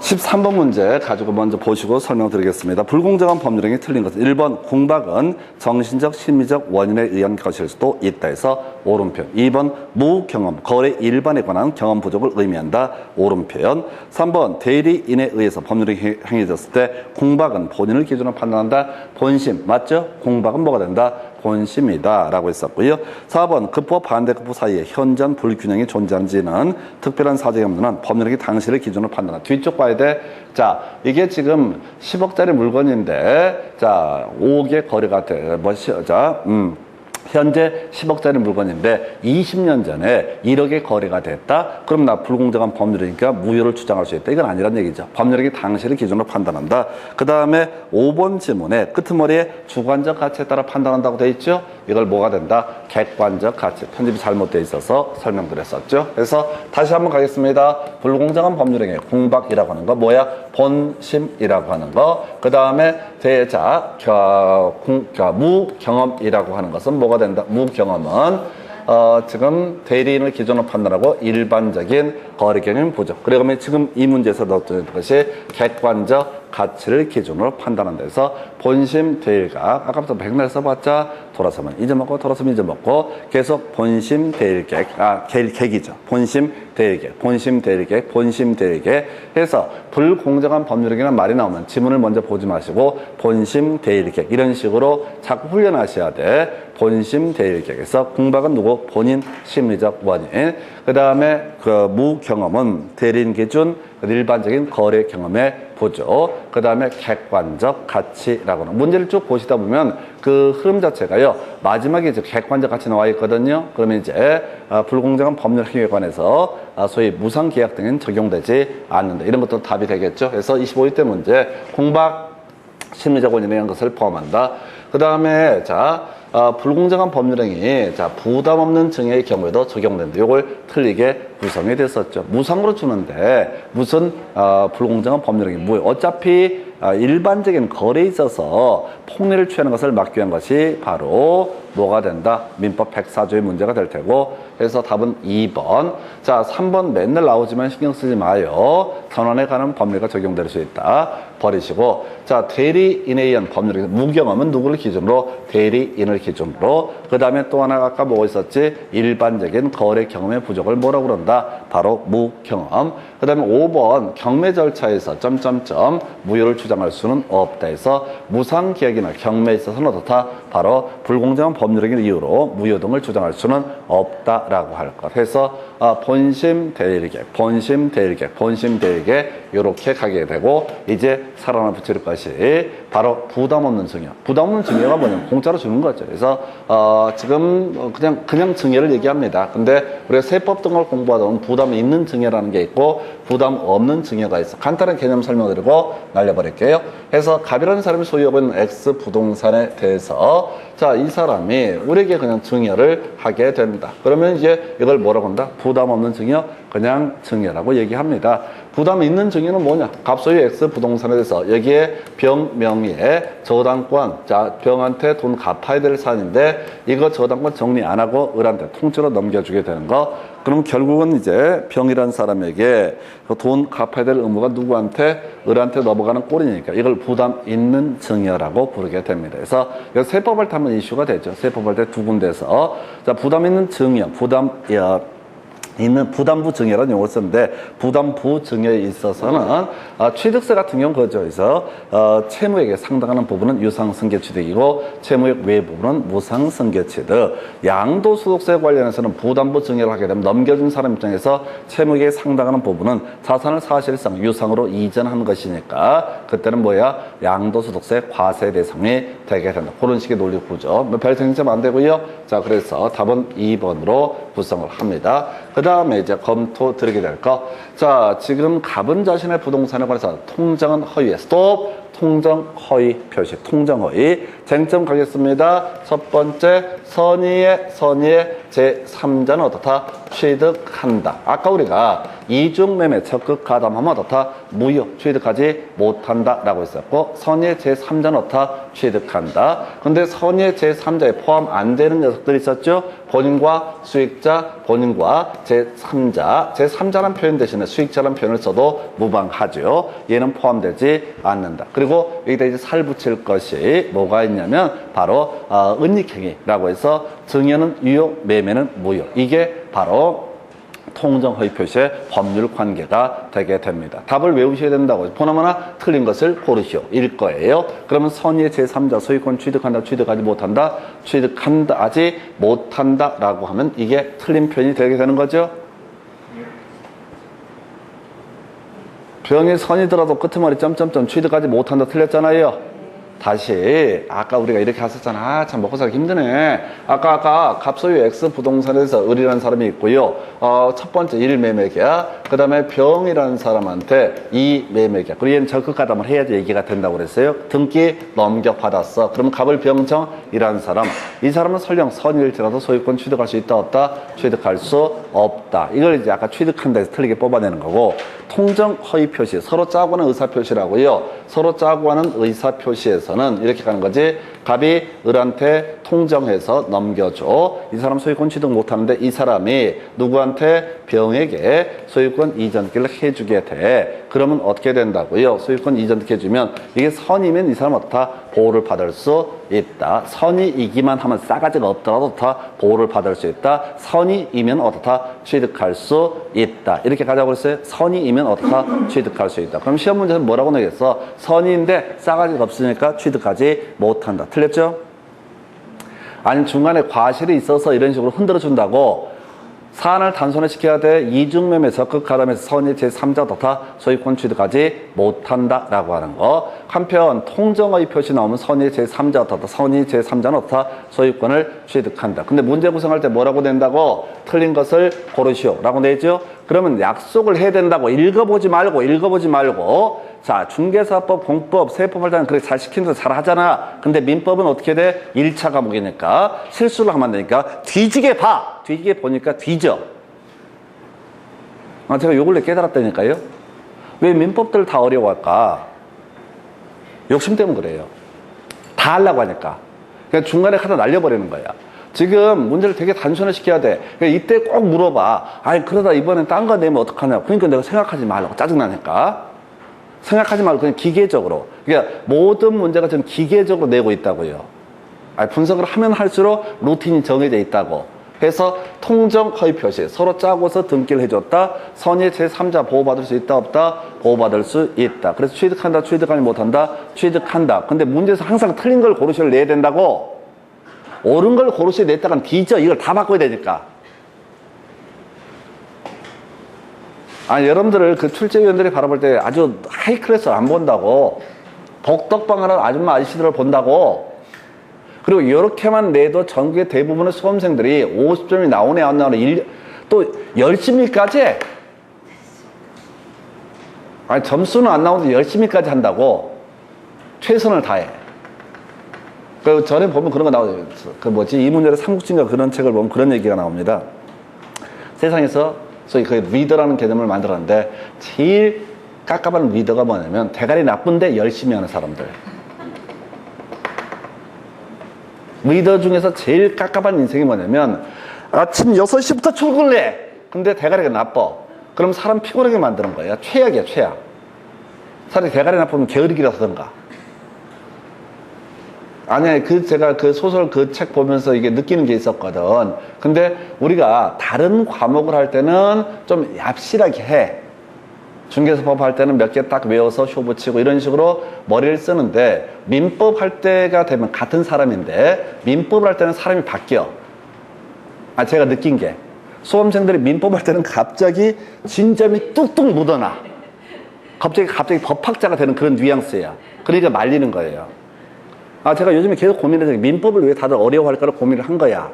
13번 문제 가지고 먼저 보시고 설명드리겠습니다. 불공정한 법률행위 틀린 것은 1번 공박은 정신적, 심리적 원인에 의한 것일 수도 있다 해서 옳은 표현. 2번 무경험, 거래 일반에 관한 경험 부족을 의미한다. 옳은 표현. 3번 대리인에 의해서 법률이 행해졌을 때 공박은 본인을 기준으로 판단한다. 본심. 맞죠? 공박은 뭐가 된다? 본심이다 라고 했었고요. 4번 급부와 반대급부 사이에 현저한 불균형이 존재한지는 특별한 사정이 없는 한 법률행위 당시를 기준으로 판단한다. 뒤쪽 봐야 돼. 자, 이게 지금 10억짜리 물건인데 자 5억의 거래가 돼. 현재 10억짜리 물건인데 20년 전에 1억의 거래가 됐다? 그럼 나 불공정한 법률이니까 무효를 주장할 수 있다. 이건 아니란 얘기죠. 법률행위 당시를 기준으로 판단한다. 그 다음에 5번 지문에 끄트머리에 주관적 가치에 따라 판단한다고 돼 있죠? 이걸 뭐가 된다? 객관적 가치. 편집이 잘못되어 있어서 설명드렸었죠. 그래서 다시 한번 가겠습니다. 불공정한 법률행위 공박이라고 하는 거 뭐야? 본심이라고 하는 거. 그 다음에 대자 무경험이라고 하는 것은 뭐가 된다? 무경험은 지금 대리인을 기준으로 판단하고 일반적인 거래경영 부족. 그러면 지금 이 문제에서 넣었던 것이 객관적 가치를 기준으로 판단한다 해서 본심 대일각 아까부터 백날 써봤자 돌아서면 잊어먹고 돌아서면 잊어먹고 계속 본심 대일객 객이죠. 본심 대일객 본심 대일객 본심 대일객 해서 불공정한 법률행위라는 말이 나오면 지문을 먼저 보지 마시고 본심 대일객 이런 식으로 자꾸 훈련하셔야 돼. 본심 대일객에서 공박은 누구? 본인 심리적 원인. 그 다음에 그 무경험은 대리인 기준 일반적인 거래 경험의 부족. 그 다음에 객관적 가치라고 하는 문제를 쭉 보시다 보면 그 흐름 자체가요. 마지막에 이제 객관적 가치 나와 있거든요. 그러면 이제 불공정한 법률 행위에 관해서 소위 무상계약 등은 적용되지 않는다. 이런 것도 답이 되겠죠. 그래서 25일 문제 공박 심리적 원인에 의한 것을 포함한다. 그 다음에 자 불공정한 법률행위, 자, 부담 없는 증여의 경우에도 적용된다. 요걸 틀리게 구성이 됐었죠. 무상으로 주는데 무슨 불공정한 법률행위, 뭐예요? 어차피 일반적인 거래에 있어서 폭리를 취하는 것을 막기 위한 것이 바로 뭐가 된다? 민법 104조의 문제가 될 테고, 그래서 답은 2번. 자, 3번 맨날 나오지만 신경 쓰지 마요. 전원에 관한 법률가 적용될 수 있다. 버리시고, 자, 대리인에 의한 법률, 무경험은 누구를 기준으로? 대리인을 기준으로. 그 다음에 또 하나 아까 뭐 있었지? 일반적인 거래 경험의 부족을 뭐라고 그런다? 바로 무경험. 그 다음에 5번 경매 절차에서 점점점 무효를 주장할 수는 없다 해서 무상계약이나 경매에 있어서는 어떻다? 바로 불공정한 법률적인 이유로 무효 등을 주장할 수는 없다라고 할 것. 해서 본심 대리객, 본심 대리객, 본심 대리객 이렇게 가게 되고, 이제 살아나 붙일 것이 바로 부담 없는 증여. 부담 없는 증여가 뭐냐면 공짜로 주는 거죠. 그래서 지금 그냥 증여를 얘기합니다. 근데 우리가 세법 등을 공부하다 보면 부담이 있는 증여라는 게 있고 부담 없는 증여가 있어. 간단한 개념 설명드리고 날려버릴게요. 그래서 갑이라는 사람이 소유하고 있는 X 부동산에 대해서, 자, 이 사람이 우리에게 그냥 증여를 하게 된다. 그러면 이제 이걸 뭐라고 한다? 부담 없는 증여, 그냥 증여라고 얘기합니다. 부담 있는 증여는 뭐냐? 갑소유 X 부동산에 대해서 여기에 병 명의의 저당권, 자, 병한테 돈 갚아야 될 사안인데 이거 저당권 정리 안 하고 을한테 통째로 넘겨주게 되는 거. 그럼 결국은 이제 병이라는 사람에게 돈 갚아야 될 의무가 누구한테? 을한테 넘어가는 꼴이니까 이걸 부담 있는 증여라고 부르게 됩니다. 그래서 세법할 때 한번 이슈가 되죠. 세법할 때 두 군데서, 자, 부담 있는 증여, 부담부 증여라는 용어를 쓰는데, 부담부 증여에 있어서는 취득세 같은 경우는 그거죠. 그래서 채무액에 상당하는 부분은 유상승계취득이고 채무액 외 부분은 무상승계취득. 양도소득세 관련해서는 부담부 증여를 하게 되면 넘겨준 사람 입장에서 채무액에 상당하는 부분은 자산을 사실상 유상으로 이전한 것이니까 그때는 뭐야? 양도소득세 과세 대상이 되게 된다. 그런 식의 논리 구조. 별 생각 안 되고요. 자, 그래서 답은 2번으로 구성을 합니다. 그 다음에 이제 검토 드리게 될 거. 자, 지금 갑은 자신의 부동산에 관해서 통정은 허위에 스톱. 통정 허위 표시, 통정 허위. 쟁점 가겠습니다. 첫 번째, 선의의 제3자는 어떻다? 취득한다. 아까 우리가 이중매매 적극 가담하면 어떻다? 무효, 취득하지 못한다 라고 했었고, 선의의 제3자는 어떻다? 취득한다. 근데 선의의 제3자에 포함 안 되는 녀석들이 있었죠? 본인과 수익자, 본인과 제3자. 제3자라는 표현 대신에 수익자라는 표현을 써도 무방하죠. 얘는 포함되지 않는다. 그리고 여기다 이제 살 붙일 것이 뭐가 있냐면 바로 은닉행위라고 해서 증여는 유효, 매매는 무효. 이게 바로 통정 허위 표시의 법률 관계가 되게 됩니다. 답을 외우셔야 된다고. 보나마나 틀린 것을 고르시오. 일 거예요. 그러면 선의의 제3자 소유권 취득한다, 취득하지 못한다, 취득한다, 하지 못한다 라고 하면 이게 틀린 표현이 되게 되는 거죠. 병이 선이더라도 끝머리 점점점 취득하지 못한다 틀렸잖아요. 다시 아까 우리가 이렇게 했었잖아. 참 먹고 살기 힘드네. 아까 갑소유 X 부동산에서 을이라는 사람이 있고요. 첫 번째 1매매계약, 그 다음에 병이라는 사람한테 2매매계약. 그리고 얘는 적극 가담을 해야지 얘기가 된다고 그랬어요. 등기 넘겨받았어. 그러면 갑을 병정이라는 사람, 이 사람은 설령 선일지라도 소유권 취득할 수 있다 없다? 취득할 수 없다. 이걸 이제 아까 취득한다 해서 틀리게 뽑아내는 거고, 통정 허위 표시, 서로 짜고 하는 의사 표시라고요. 서로 짜고 하는 의사 표시에서는 이렇게 가는 거지. 갑이 을한테 통정해서 넘겨줘. 이 사람 소유권 취득 못하는데 이 사람이 누구한테? 병에게 소유권 이전기를 해주게 돼. 그러면 어떻게 된다고요? 소유권 이전기 해주면 이게 선이면 이 사람 어떻다? 보호를 받을 수 있다. 선이이기만 하면 싸가지가 없더라도 다 보호를 받을 수 있다. 선이이면 어떻다? 취득할 수 있다. 이렇게 가자고 했어요. 선이이면 어떻다? 취득할 수 있다. 그럼 시험 문제는 뭐라고 내겠어? 선이인데 싸가지가 없으니까 취득하지 못한다. 틀렸죠? 아니 중간에 과실이 있어서 이런 식으로 흔들어 준다고 사안을 단순화시켜야 돼. 이중매매 적극 가담해서 선의 제3자 다 소유권 취득하지 못한다라고 하는 거. 한편 통정의 표시 나오면 선의 제3자 다 선의 제3자는 어떻다? 소유권을 취득한다. 근데 문제 구성할 때 뭐라고 낸다고? 틀린 것을 고르시오 라고 내죠. 그러면 약속을 해야 된다고 읽어보지 말고. 자, 중개사법, 공법, 세법 할 때는 그렇게 잘 시키면서 잘 하잖아. 근데 민법은 어떻게 돼? 1차 과목이니까 실수를 하면 안 되니까 뒤지게 봐. 뒤지게 보니까 뒤져. 제가 요 근래 깨달았다니까요. 왜 민법들 다 어려워할까? 욕심 때문에 그래요. 다 하려고 하니까. 그냥 중간에 하다 날려버리는 거야. 지금 문제를 되게 단순화 시켜야 돼. 그러니까 이때 꼭 물어봐. 아니, 그러다 이번엔 딴 거 내면 어떡하냐. 그러니까 내가 생각하지 말라고. 짜증나니까. 생각하지 말고 그냥 기계적으로. 그러니까 모든 문제가 좀 기계적으로 내고 있다고요. 아니, 분석을 하면 할수록 루틴이 정해져 있다고. 해서 통정 허위 표시 서로 짜고서 등기를 해줬다. 선의 제3자 보호받을 수 있다 없다? 보호받을 수 있다. 그래서 취득한다 취득하지 못한다? 취득한다. 근데 문제에서 항상 틀린 걸 고르시를 내야 된다고. 옳은 걸 고르시 냈다간 뒤져. 이걸 다 바꿔야 되니까. 아니, 여러분들을 그 출제위원들이 바라볼 때 아주 하이 클래스를 안 본다고. 복덕방 하는 아줌마 아저씨들을 본다고. 그리고 이렇게만 내도 전국의 대부분의 수험생들이 50점이 나오네 안 나오네 또 열심히까지 아니, 점수는 안 나오는데 열심히까지 한다고. 최선을 다해. 그 전에 보면 그런 거 나오죠. 그 뭐지, 이문열의 삼국지인가 그런 책을 보면 그런 얘기가 나옵니다. 세상에서 소위 그 리더라는 개념을 만들었는데 제일 깝깝한 리더가 뭐냐면 대가리 나쁜데 열심히 하는 사람들. 리더 중에서 제일 깝깝한 인생이 뭐냐면 아침 6시부터 출근을 해. 근데 대가리가 나빠. 그럼 사람 피곤하게 만드는 거야. 최악이야, 최악. 차라리 대가리 나쁘면 게으르기라도 하던가. 아니, 제가 그 소설 그 책 보면서 이게 느끼는 게 있었거든. 근데 우리가 다른 과목을 할 때는 좀 얍실하게 해. 중개사법 할 때는 몇 개 딱 외워서 쇼 붙이고 이런 식으로 머리를 쓰는데, 민법 할 때가 되면 같은 사람인데 민법을 할 때는 사람이 바뀌어. 제가 느낀 게 수험생들이 민법 할 때는 갑자기 진점이 뚝뚝 묻어나. 갑자기 법학자가 되는 그런 뉘앙스야. 그러니까 말리는 거예요. 제가 요즘에 계속 고민해서 민법을 왜 다들 어려워할까를 고민을 한 거야.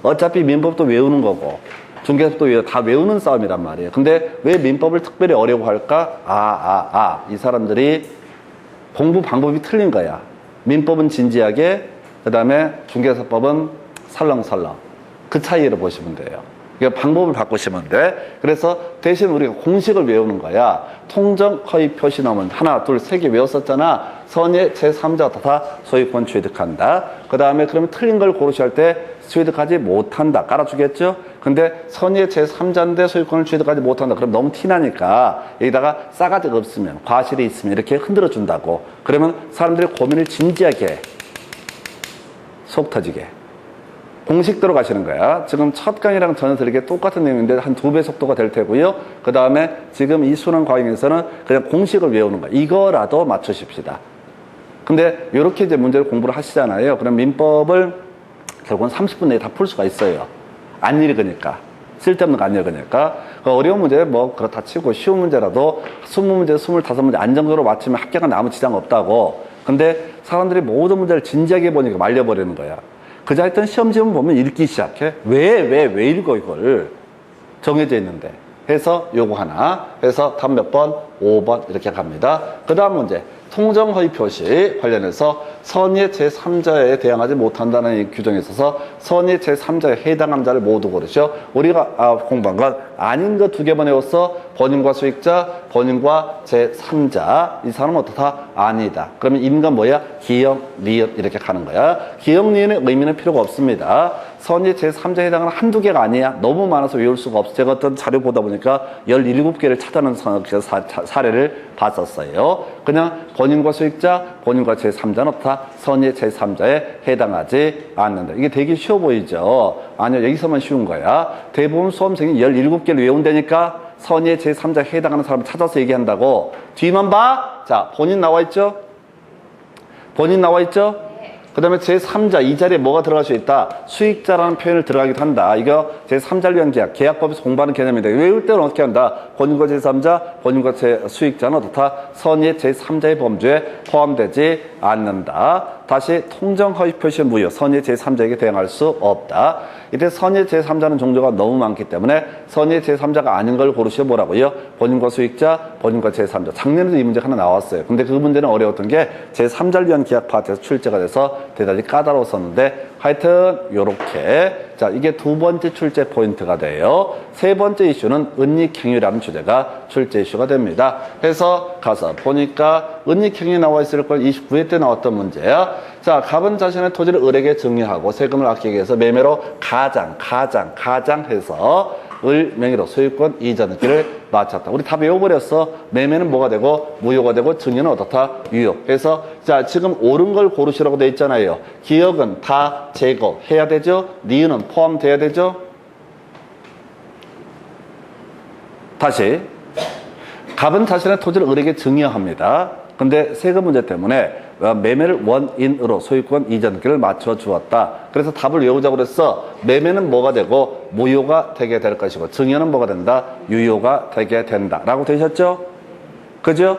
어차피 민법도 외우는 거고 중개법도 다 외우는 싸움이란 말이에요. 근데 왜 민법을 특별히 어려워할까? 이 사람들이 공부 방법이 틀린 거야. 민법은 진지하게, 그 다음에 중개사법은 설렁설렁. 그 차이를 보시면 돼요. 그러니까 방법을 바꾸시면 돼. 그래서 대신 우리가 공식을 외우는 거야. 통정 허위 표시 나오면 하나, 둘, 세 개 외웠었잖아. 선의 제3자가 다 소유권 취득한다. 그 다음에 그러면 틀린 걸 고르셔야 할 때 취득하지 못한다. 깔아주겠죠? 근데 선의 제3자인데 소유권을 취득하지 못한다. 그럼 너무 티나니까 여기다가 싸가지가 없으면, 과실이 있으면 이렇게 흔들어 준다고. 그러면 사람들이 고민을 진지하게 해. 속 터지게. 공식대로 가시는 거야. 지금 첫 강의랑 전혀 다르게 똑같은 내용인데 한 2배 속도가 될 테고요. 그 다음에 지금 이 수능 과정에서는 그냥 공식을 외우는 거야. 이거라도 맞추십시다. 근데 이렇게 이제 문제를 공부를 하시잖아요. 그럼 민법을 결국은 30분 내에 다 풀 수가 있어요. 안 읽으니까. 쓸데없는 거 안 읽으니까. 그 어려운 문제 뭐 그렇다 치고 쉬운 문제라도 20문제, 25문제 안정적으로 맞추면 합격은 아무 지장 없다고. 근데 사람들이 모든 문제를 진지하게 보니까 말려버리는 거야. 그자 했던 시험지문 보면 읽기 시작해. 왜 읽어 이걸. 정해져 있는데. 해서 요거 하나. 해서 다음 몇 번? 5번 이렇게 갑니다. 그 다음 문제. 통정허위 표시 관련해서 선의 제3자에 대항하지 못한다는 이 규정에 있어서 선의 제3자에 해당하는 자를 모두 고르죠. 우리가 공부한 건 아닌 거 2개만 외웠어. 본인과 수익자, 본인과 제3자. 이 사람은 어떻다? 아니다. 그러면 인간 뭐야? 기역, 리을 이렇게 가는 거야. 기역, 리을의 의미는 필요가 없습니다. 선의 제3자에 해당하는 한두 개가 아니야. 너무 많아서 외울 수가 없어. 제가 어떤 자료 보다 보니까 17개를 찾아낸 사례를 봤었어요. 그냥 본인과 수익자, 본인과 제3자는 어떻다? 선의 제3자에 해당하지 않는다. 이게 되게 쉬워 보이죠? 아니요, 여기서만 쉬운 거야. 대부분 수험생이 17개를 외운다니까 선의 제3자에 해당하는 사람을 찾아서 얘기한다고. 뒤만 봐. 자, 본인 나와 있죠? 본인 나와 있죠? 그 다음에 제3자, 이 자리에 뭐가 들어갈 수 있다? 수익자라는 표현을 들어가기도 한다. 이거 제3자를 위한 계약, 계약법에서 공부하는 개념인데 외울 때는 어떻게 한다? 본인과 제3자, 본인과 수익자는 어떻다? 선의 제3자의 범주에 포함되지 않는다. 다시 통정 허위 표시 무효, 선의 제3자에게 대항할 수 없다. 이때 선의 제3자는 종류가 너무 많기 때문에 선의 제3자가 아닌 걸 고르시오. 뭐라고요? 본인과 수익자, 본인과 제3자. 작년에도 이 문제 하나 나왔어요. 근데 그 문제는 어려웠던 게 제3자를 위한 계약 파트에서 출제가 돼서 대단히 까다로웠었는데 하여튼 요렇게 자 이게 두 번째 출제 포인트가 돼요. 세 번째 이슈는 은닉행위라는 주제가 출제 이슈가 됩니다. 그래서 가서 보니까 은닉행위 나와 있을 걸 29회 때 나왔던 문제야. 자, 갑은 자신의 토지를 을에게 증여하고 세금을 아끼기 위해서 매매로 가장 해서 을 명의로 소유권 이전기를 마쳤다. 우리 다 외워버렸어. 매매는 뭐가 되고 무효가 되고 증여는 어떻다? 유효. 그래서 자 지금 옳은 걸 고르시라고 돼 있잖아요. 기억은 다 제거해야 되죠. 니은은 포함돼야 되죠. 다시 갑은 자신의 토지를 을에게 증여합니다. 근데 세금 문제 때문에 매매를 원인으로 소유권 이전기를 맞춰 주었다. 그래서 답을 외우자고 그랬어. 매매는 뭐가 되고 무효가 되게 될 것이고 증여는 뭐가 된다? 유효가 되게 된다. 라고 되셨죠? 그죠?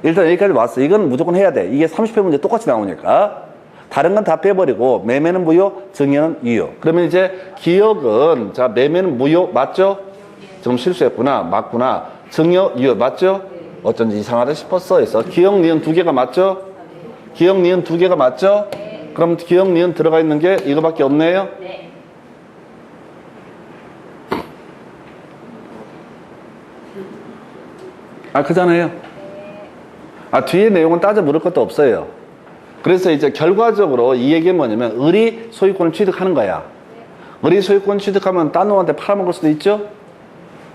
일단 여기까지 왔어. 이건 무조건 해야 돼. 이게 30회 문제 똑같이 나오니까. 다른 건 다 빼버리고 매매는 무효, 증여는 유효. 그러면 이제 기억은 자 매매는 무효 맞죠? 지금 실수했구나. 맞구나. 증여, 유효 맞죠? 어쩐지 이상하다 싶었어. 그래서 기억, 니은 두 개가 맞죠? 기억, 니은 두 개가 맞죠? 네. 그럼 기억, 니은 들어가 있는 게 이거밖에 없네요? 네. 그잖아요. 뒤에 내용은 따져 물을 것도 없어요. 그래서 이제 결과적으로 이 얘기는 뭐냐면 을이 소유권을 취득하는 거야. 을이 소유권 취득하면 딴 놈한테 팔아먹을 수도 있죠?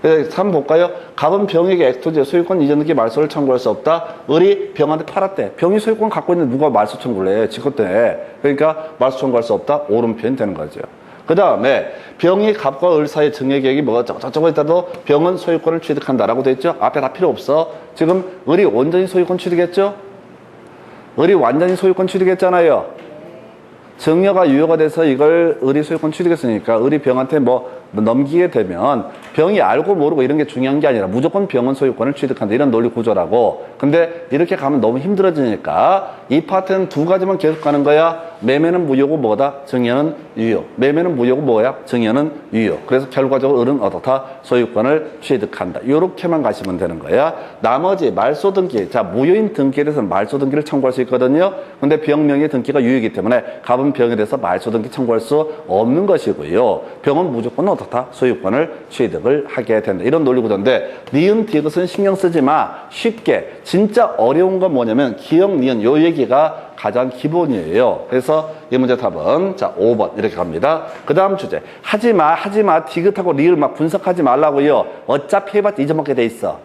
그래서 한번 볼까요? 갑은 병에게 엑토지의 소유권 이전기 말소를 청구할 수 없다. 을이 병한테 팔았대. 병이 소유권 갖고 있는데 누가 말소 청구를 해? 지것 때문에. 그러니까 말소 청구할 수 없다. 오른편이 되는 거죠. 그 다음에 병이 갑과 을 사이의 증여 계획이 뭐가 저거 있다도 병은 소유권을 취득한다라고 돼 있죠? 앞에 다 필요 없어. 지금 을이 완전히 소유권 취득했죠? 을이 완전히 소유권 취득했잖아요. 증여가 유효가 돼서 이걸 을이 소유권 취득했으니까 을이 병한테 뭐 넘기게 되면 병이 알고 모르고 이런 게 중요한 게 아니라 무조건 병은 소유권을 취득한다. 이런 논리 구조라고. 근데 이렇게 가면 너무 힘들어지니까 이 파트는 두 가지만 계속 가는 거야. 매매는 무효고 뭐다? 증여는 유효. 매매는 무효고 뭐야? 증여는 유효. 그래서 결과적으로 을은 어떻다? 소유권을 취득한다. 이렇게만 가시면 되는 거야. 나머지 말소 등기. 자, 무효인 등기에 대해서는 말소 등기를 청구할 수 있거든요. 근데 병명의 등기가 유효이기 때문에 갑은 병에 대해서 말소 등기 청구할 수 없는 것이고요. 병은 무조건 어떻다? 소유권을 취득을 하게 된다. 이런 논리 구조인데 니은 디귿은 신경 쓰지 마. 쉽게. 진짜 어려운 건 뭐냐면 기억, 니은 요 얘기가 가장 기본이에요. 그래서 이 문제 답은 자 5번 이렇게 갑니다. 그 다음 주제 하지마 디귿하고 리을 막 분석하지 말라고요. 어차피 해봤자 잊어먹게 돼 있어.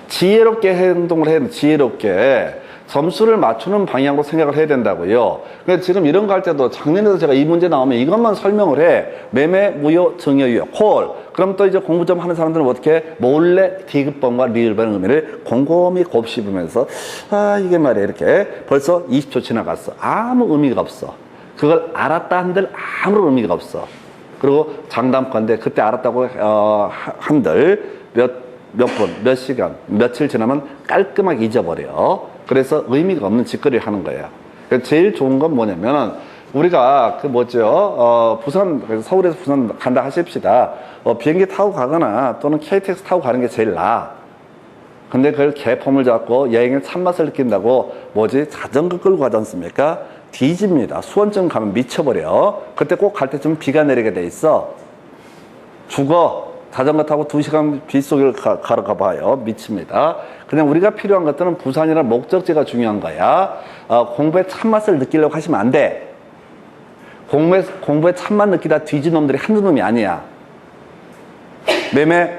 지혜롭게 행동을 해야 돼. 지혜롭게 점수를 맞추는 방향으로 생각을 해야 된다고요. 그래서 지금 이런 거 할 때도 작년에도 제가 이 문제 나오면 이것만 설명을 해. 매매, 무효, 증여, 유효, 콜. 그럼 또 이제 공부 좀 하는 사람들은 어떻게 몰래 디귿번과 리을번의 의미를 곰곰이 곱씹으면서 이게 말이야 이렇게 벌써 20초 지나갔어. 아무 의미가 없어. 그걸 알았다 한들 아무런 의미가 없어. 그리고 장담컨대 그때 알았다고 한들 몇 분, 몇 시간, 며칠 지나면 깔끔하게 잊어버려. 그래서 의미가 없는 짓거리를 하는 거예요. 제일 좋은 건 뭐냐면 우리가 부산, 서울에서 부산 간다 하십시다. 비행기 타고 가거나 또는 KTX 타고 가는 게 제일 나아. 근데 그걸 개폼을 잡고 여행의 참맛을 느낀다고 자전거 끌고 가지 않습니까? 뒤집니다. 수원쯤 가면 미쳐버려. 그때 꼭 갈 때쯤 비가 내리게 돼 있어. 죽어. 자전거 타고 2시간 빗속을 가러 가봐요. 미칩니다. 그냥 우리가 필요한 것들은 부산이라는 목적지가 중요한 거야. 공부의 참맛을 느끼려고 하시면 안 돼. 공부의 참맛 느끼다 뒤진 놈들이 한두 놈이 아니야. 매매,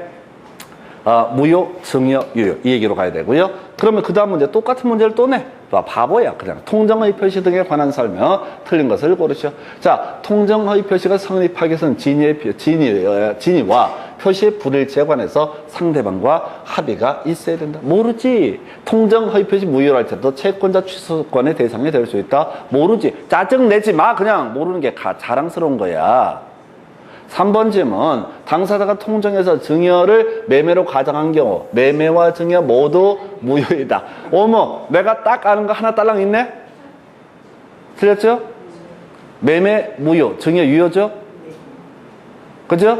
무효, 증여, 유효. 이 얘기로 가야 되고요. 그러면 그 다음 문제, 똑같은 문제를 또 내. 바보야. 그냥 통정허위 표시 등에 관한 설명, 틀린 것을 고르시오. 자, 통정허위 표시가 성립하기 위해서는 진위와 표시의 불일치에 관해서 상대방과 합의가 있어야 된다. 모르지. 통정허위 표시 무효할 때도 채권자 취소권의 대상이 될 수 있다. 모르지. 짜증내지 마. 그냥 모르는 게 자랑스러운 거야. 3번 질문. 당사자가 통정해서 증여를 매매로 가정한 경우 매매와 증여 모두 무효이다. 어머, 내가 딱 아는 거 하나 딸랑 있네? 틀렸죠? 매매, 무효, 증여, 유효죠? 그죠?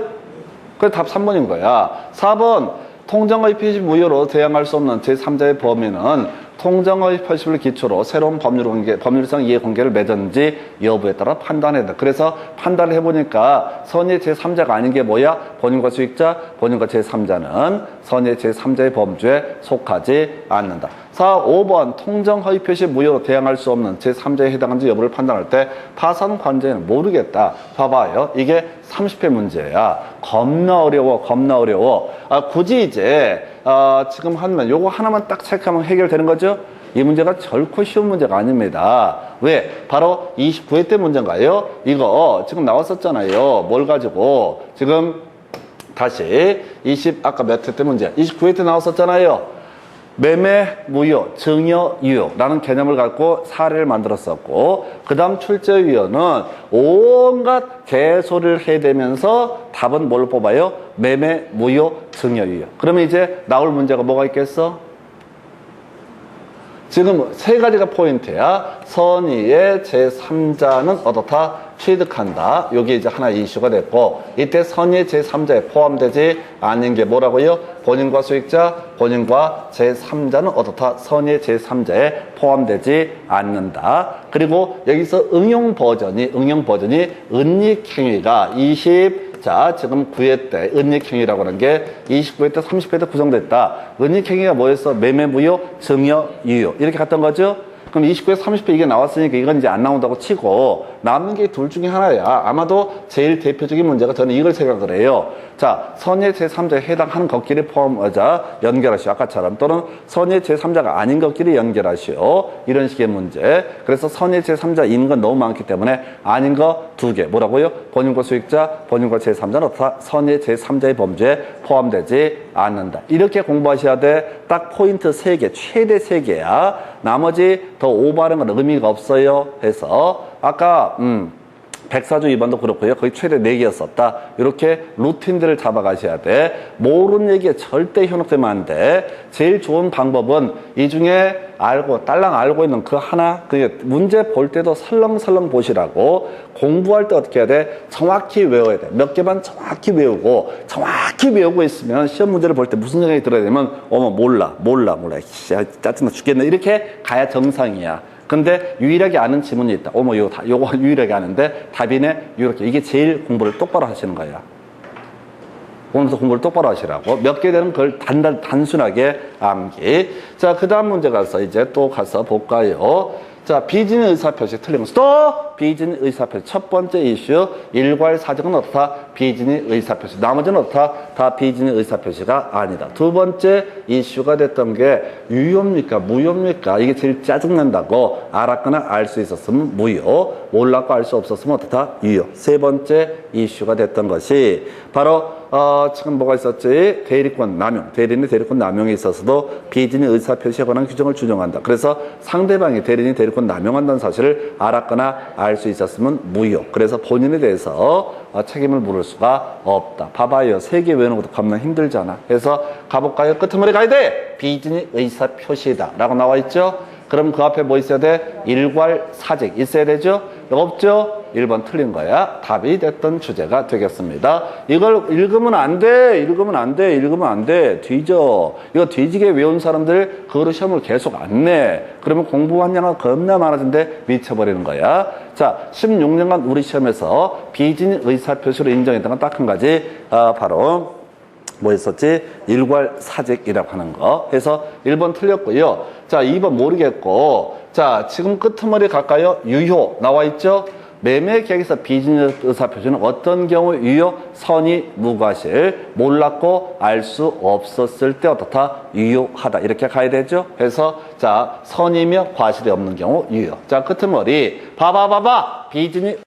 그래서 답 3번인 거야. 4번, 통정의 표시 무효로 대항할 수 없는 제3자의 범위는 통정의 표시를 기초로 새로운 법률상 이해관계를 맺었는지 여부에 따라 판단해야 된다. 그래서 판단을 해보니까 선의 제3자가 아닌 게 뭐야? 본인과 수익자, 본인과 제3자는 선의 제3자의 범주에 속하지 않는다. 4, 5번 통정허위 표시 무효로 대항할 수 없는 제3자에 해당하는지 여부를 판단할 때 파산 관계는 모르겠다. 봐봐요. 이게 30회 문제야. 겁나 어려워. 겁나 어려워. 굳이 이제 지금 하면 요거 하나만 딱 체크하면 해결되는 거죠? 이 문제가 결코 쉬운 문제가 아닙니다. 왜? 바로 29회 때 문제인가요? 이거 지금 나왔었잖아요. 뭘 가지고 지금 다시 아까 몇 회 때 문제 29회 때 나왔었잖아요. 매매, 무효, 증여, 유효라는 개념을 갖고 사례를 만들었었고 그 다음 출제위원은 온갖 개소리를 해대면서 답은 뭘로 뽑아요? 매매, 무효, 증여, 유효. 그러면 이제 나올 문제가 뭐가 있겠어? 지금 세 가지가 포인트야. 선의의 제3자는 어떻다? 취득한다. 이게 이제 하나 이슈가 됐고 이때 선의의 제3자에 포함되지 않는 게 뭐라고요? 본인과 수익자, 본인과 제3자는 어떻다? 선의의 제3자에 포함되지 않는다. 그리고 여기서 응용 버전이 은닉행위가 자, 지금 9회 때 은닉행위라고 하는 게 29회 때, 30회 때 구성됐다. 은닉행위가 뭐였어? 매매, 무효, 증여, 유효. 이렇게 갔던 거죠? 그럼 29회, 30회 이게 나왔으니까 이건 이제 안 나온다고 치고 남는 게 둘 중에 하나야. 아마도 제일 대표적인 문제가 저는 이걸 생각을 해요. 자, 선의 제3자에 해당하는 것끼리 포함하자 연결하시오. 아까처럼. 또는 선의 제3자가 아닌 것끼리 연결하시오. 이런 식의 문제. 그래서 선의 제3자인 건 너무 많기 때문에 아닌 거 2개. 뭐라고요? 본인과 수익자, 본인과 제3자는 선의 제3자의 범주에 포함되지 않는다. 이렇게 공부하셔야 돼. 딱 포인트 3개, 최대 3개야. 나머지 더 오버하는 건 의미가 없어요. 해서 아까 104조 2번도 그렇고요. 거의 최대 4개였었다. 이렇게 루틴들을 잡아가셔야 돼. 모르는 얘기에 절대 현혹되면 안 돼. 제일 좋은 방법은 이 중에 딸랑 알고 있는 그 하나, 그 문제 볼 때도 설렁설렁 보시라고. 공부할 때 어떻게 해야 돼? 정확히 외워야 돼. 몇 개만 정확히 외우고, 정확히 외우고 있으면 시험 문제를 볼 때 무슨 생각이 들어야 되면, 어머, 몰라. 짜증나 죽겠네. 이렇게 가야 정상이야. 근데 유일하게 아는 지문이 있다. 어머, 요거 유일하게 아는데 답이네. 이렇게. 이게 제일 공부를 똑바로 하시는 거야. 오늘부터 공부를 똑바로 하시라고. 몇 개 되는 걸 단순하게 암기. 자, 그 다음 문제 가서 이제 또 가서 볼까요? 자, 비진의 의사표시 틀린 거. 또 비진의 의사표시. 첫 번째 이슈 일괄 사정은 어떻다? 비진의 의사표시. 나머지는 어떻다? 다 비진의 의사표시가 아니다. 두 번째 이슈가 됐던 게 유효입니까? 무효입니까? 이게 제일 짜증난다고. 알았거나 알 수 있었으면 무효. 몰랐고 알 수 없었으면 어떻다? 유효. 세 번째 이슈가 됐던 것이 바로 지금 뭐가 있었지? 대리권 남용. 대리인의 대리권 남용에 있어서도 비진의 의사표시에 관한 규정을 준용한다. 그래서 상대방이 대리인이 대리권 남용한다는 사실을 알았거나 알 수 있었으면 무효. 그래서 본인에 대해서 책임을 물을 수가 없다. 봐봐요. 3개 외우는 것도 겁나 힘들잖아. 그래서 가볼까요? 끄트머리 가야 돼! 비진의 의사표시다. 라고 나와 있죠? 그럼 그 앞에 뭐 있어야 돼? 일괄 사직 있어야 되죠? 없죠? 1번 틀린 거야. 답이 됐던 주제가 되겠습니다. 이걸 읽으면 안 돼. 뒤져. 이거 뒤지게 외운 사람들 그거로 시험을 계속 안 내. 그러면 공부한 양은 겁나 많아진데 미쳐버리는 거야. 자, 16년간 우리 시험에서 비진 의사표시로 인정했던 건 딱 한 가지. 바로 뭐였었지? 일괄 사직이라고 하는 거. 해서 1번 틀렸고요. 자, 2번 모르겠고. 자, 지금 끄트머리 갈까요? 유효 나와 있죠? 매매 계약에서 비즈니스 의사표시는 어떤 경우 유효? 선의 무과실. 몰랐고 알 수 없었을 때 어떻다? 유효하다. 이렇게 가야 되죠? 그래서 자, 선이며 과실이 없는 경우 유효. 자, 끄트머리 봐봐. 비즈니스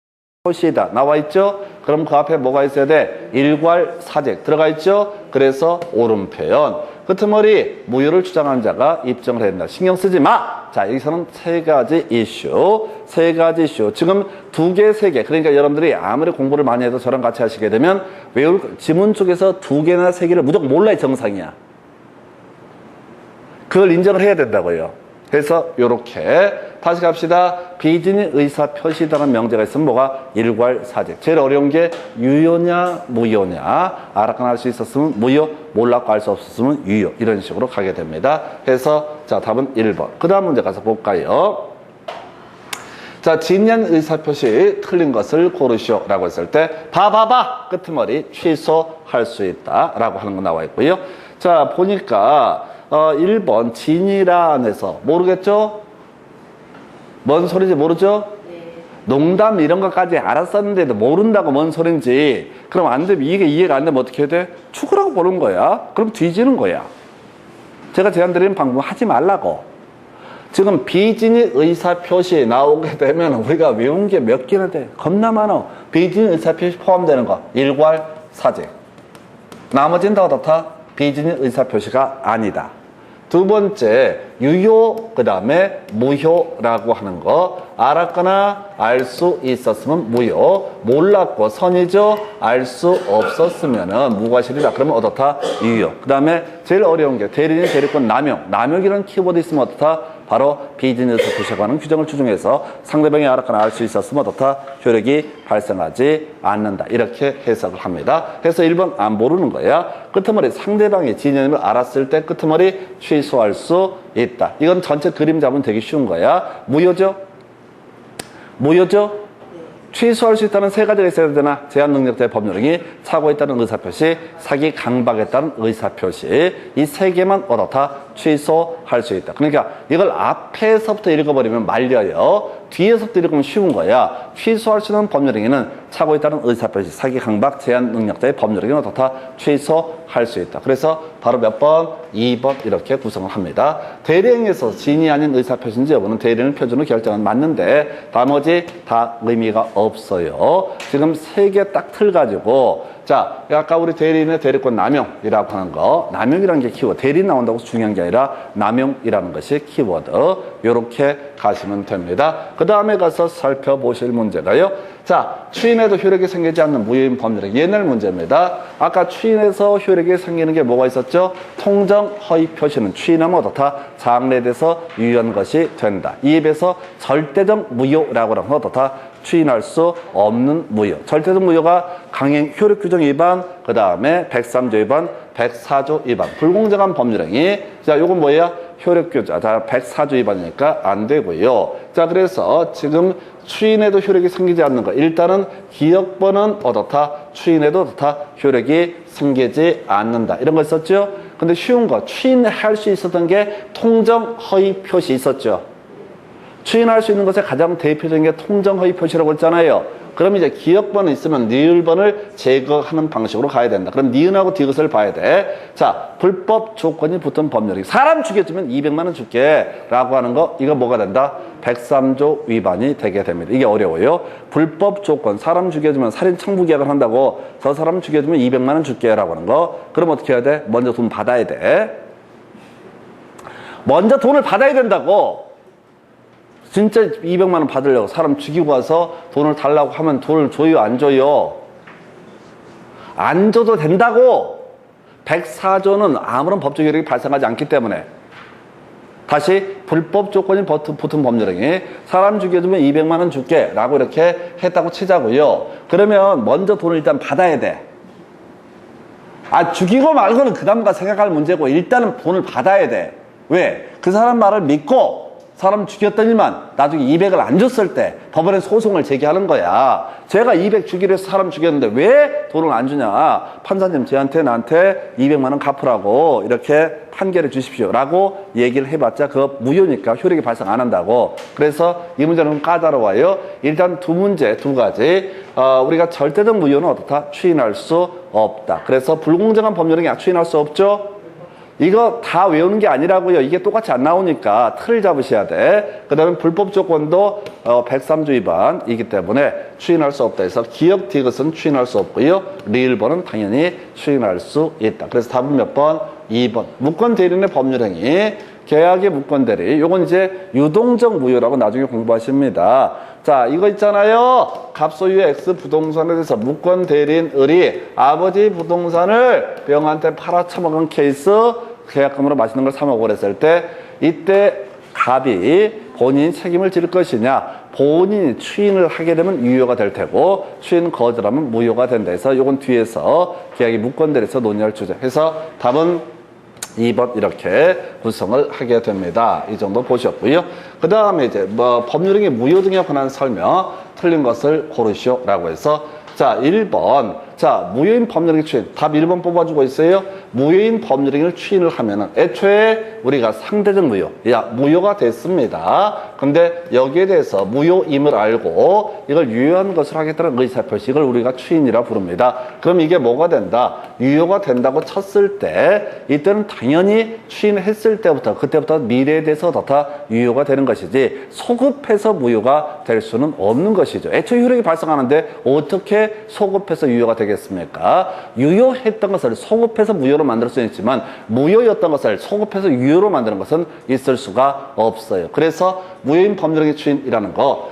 표시다. 나와 있죠? 그럼 그 앞에 뭐가 있어야 돼? 일괄 사직 들어가 있죠? 그래서 옳은 표현. 끄트머리 무효를 주장한 자가 입증을 해야 된다. 신경 쓰지 마! 자, 여기서는 3가지 이슈. 지금 2개, 3개. 그러니까 여러분들이 아무리 공부를 많이 해도 저랑 같이 하시게 되면 지문 쪽에서 2개나 3개를 무조건 몰라야 정상이야. 그걸 인정을 해야 된다고요. 그래서 요렇게 다시 갑시다. 비진이 의사 표시라는 명제가 있으면 뭐가 일괄사직. 제일 어려운 게 유효냐 무효냐. 알았거나 할 수 있었으면 무효, 몰랐고 알 수 없었으면 유효. 이런 식으로 가게 됩니다. 그래서 자 답은 1번. 그 다음 문제 가서 볼까요? 자, 진연 의사표시 틀린 것을 고르시오 라고 했을 때 봐봐봐 끄트머리 취소할 수 있다 라고 하는 거 나와 있고요. 자, 보니까 1번 진이라 안에서 모르겠죠? 뭔 소리인지 모르죠? 농담 이런 것까지 알았었는데도 모른다고 뭔 소린지. 그럼 안 되면 이게 이해가 안 되면 어떻게 해야 돼? 죽으라고 보는 거야. 그럼 뒤지는 거야. 제가 제안드리는 방법은 하지 말라고. 지금 비진이 의사표시 나오게 되면 우리가 외운 게 몇 개나 돼? 겁나 많아. 비진이 의사표시 포함되는 거 일괄사직. 나머지는 다 어떻다? 비진이 의사표시가 아니다. 두 번째, 유효, 그 다음에 무효라고 하는 거. 알았거나 알 수 있었으면 무효, 몰랐고 선이죠. 알 수 없었으면은 무과실이다. 그러면 어떻다? 유효. 그 다음에 제일 어려운 게 대리인, 대리권, 남용. 남용이라는 키워드 있으면 어떻다? 바로 비즈니스 표시에 관한 규정을 추정해서 상대방이 알았거나 알 수 있었으면 어떻다? 효력이 발생하지 않는다. 이렇게 해석을 합니다. 그래서 1번 안 모르는 거야. 끄트머리 상대방이 진연을 알았을 때 끄트머리 취소할 수 있다. 이건 전체 그림 잡으면 되게 쉬운 거야. 무효죠? 무효죠? 취소할 수 있다는 세 가지가 있어야 되나? 제한 능력자의 법률행위, 사고에 따른 의사표시, 사기 강박에 따른 의사표시. 이 세 개만 어떻다? 취소할 수 있다. 그러니까 이걸 앞에서부터 읽어버리면 말려요. 뒤에서부터 읽으면 쉬운 거야. 취소할 수 있는 법률행위는 사고에 따른 의사표시, 사기 강박, 제한 능력자의 법률행위는 어떻다? 취소할 수 있다. 그래서 바로 몇 번? 2번 이렇게 구성을 합니다. 대리행위에서 진이 아닌 의사표시인지 여부는 대리인을 표준으로 결정은 맞는데 나머지 다 의미가 없어요. 지금 세 개 딱 틀 가지고 자, 아까 우리 대리인의 대리권 남용이라고 하는 거, 남용이라는 게 키워드. 대리인 나온다고 해서 중요한 게 아니라 남용이라는 것이 키워드. 요렇게 가시면 됩니다. 그 다음에 가서 살펴보실 문제가요. 자, 추인에도 효력이 생기지 않는 무효인 법률의 옛날 문제입니다. 아까 추인에서 효력이 생기는 게 뭐가 있었죠? 통정 허위 표시는 추인하면 어떻다? 장래돼서 유효한 것이 된다. 이 입에서 절대적 무효라고 하는 건 어떻다? 추인할 수 없는 무효. 절대적 무효가 강행 효력 규정 위반, 그 다음에 103조 위반, 104조 위반. 불공정한 법률행위. 자, 요건 뭐예요? 효력 규정. 자, 104조 위반이니까 안 되고요. 자, 그래서 지금 추인에도 효력이 생기지 않는 거. 일단은 기억번은 어떻다? 추인에도 어떻다? 효력이 생기지 않는다. 이런 거 있었죠? 근데 쉬운 거. 추인할 수 있었던 게 통정 허위 표시 있었죠? 추인할 수 있는 것의 가장 대표적인 게 통정 허위 표시라고 했잖아요. 그럼 이제 기억번은 있으면 니을번을 제거하는 방식으로 가야 된다. 그럼 니은하고 디귿을 봐야 돼. 자, 불법 조건이 붙은 법률이 사람 죽여주면 200만 원 줄게 라고 하는 거, 이거 뭐가 된다? 103조 위반이 되게 됩니다. 이게 어려워요. 불법 조건, 사람 죽여주면 살인 청부 계약을 한다고 저 사람 죽여주면 200만 원 줄게 라고 하는 거. 그럼 어떻게 해야 돼? 먼저 돈 받아야 돼. 먼저 돈을 받아야 된다고. 진짜 200만 원 받으려고 사람 죽이고 와서 돈을 달라고 하면 돈을 줘요, 안 줘요? 안 줘도 된다고. 104조는 아무런 법적 효력이 발생하지 않기 때문에. 다시 불법 조건이 붙은 법률행위, 사람 죽여주면 200만 원 줄게 라고 이렇게 했다고 치자고요. 그러면 먼저 돈을 일단 받아야 돼. 아, 죽이고 말고는 그 다음과 생각할 문제고 일단은 돈을 받아야 돼. 왜? 그 사람 말을 믿고 사람 죽였더니만 나중에 200을 안 줬을 때 법원에 소송을 제기하는 거야. 제가 200 주기로 해서 사람 죽였는데 왜 돈을 안 주냐. 판사님 저한테 나한테 200만 원 갚으라고 이렇게 판결해 주십시오 라고 얘기를 해봤자 그거 무효니까 효력이 발생 안 한다고. 그래서 이 문제는 좀 까다로워요. 일단 두 문제, 두 가지. 우리가 절대적 무효는 어떻다? 추인할 수 없다. 그래서 불공정한 법률행위 추인할 수 없죠? 이거 다 외우는 게 아니라고요. 이게 똑같이 안 나오니까 틀을 잡으셔야 돼. 그 다음에 불법 조건도 103조 위반이기 때문에 추인할 수 없다 해서 기억 디귿은 추인할 수 없고요. 리을번은 당연히 추인할 수 있다. 그래서 답은 몇 번? 2번. 무권 대리인의 법률행위, 계약의 무권 대리. 요건 이제 유동적 무효라고 나중에 공부하십니다. 자, 이거 있잖아요. 갑소유의 X 부동산에 대해서 무권 대리인 을이 아버지 부동산을 병한테 팔아쳐먹은 케이스, 계약금으로 맛있는 걸 사 먹으랬을 때 이때 답이 본인이 책임을 질 것이냐, 본인이 추인을 하게 되면 유효가 될 테고 추인 거절하면 무효가 된다 해서 이건 뒤에서 계약이 무건대에서 논의할 주제 해서 답은 2번 이렇게 구성을 하게 됩니다. 이 정도 보셨고요. 그 다음에 이제 법률행위 무효 등에 관한 설명, 틀린 것을 고르시오라고 해서 자 1번 자 무효인 법률행위 추인 답 1번 뽑아주고 있어요. 무효인 법률행위를 추인을 하면은 애초에 우리가 상대적 무효 무효가 됐습니다. 근데 여기에 대해서 무효임을 알고 이걸 유효한 것을 하겠다는 의사표시, 이걸 우리가 추인이라 부릅니다. 그럼 이게 뭐가 된다? 유효가 된다고 쳤을 때 이때는 당연히 추인했을 때부터 그때부터 미래에 대해서 다 유효가 되는 것이지 소급해서 무효가 될 수는 없는 것이죠. 애초에 효력이 발생하는데 어떻게 소급해서 유효가 되겠습니까? 유효했던 것을 소급해서 무효로 만들 수는 있지만 무효였던 것을 소급해서 유효로 만드는 것은 있을 수가 없어요. 그래서 무효인 법률행위 추인이라는 거,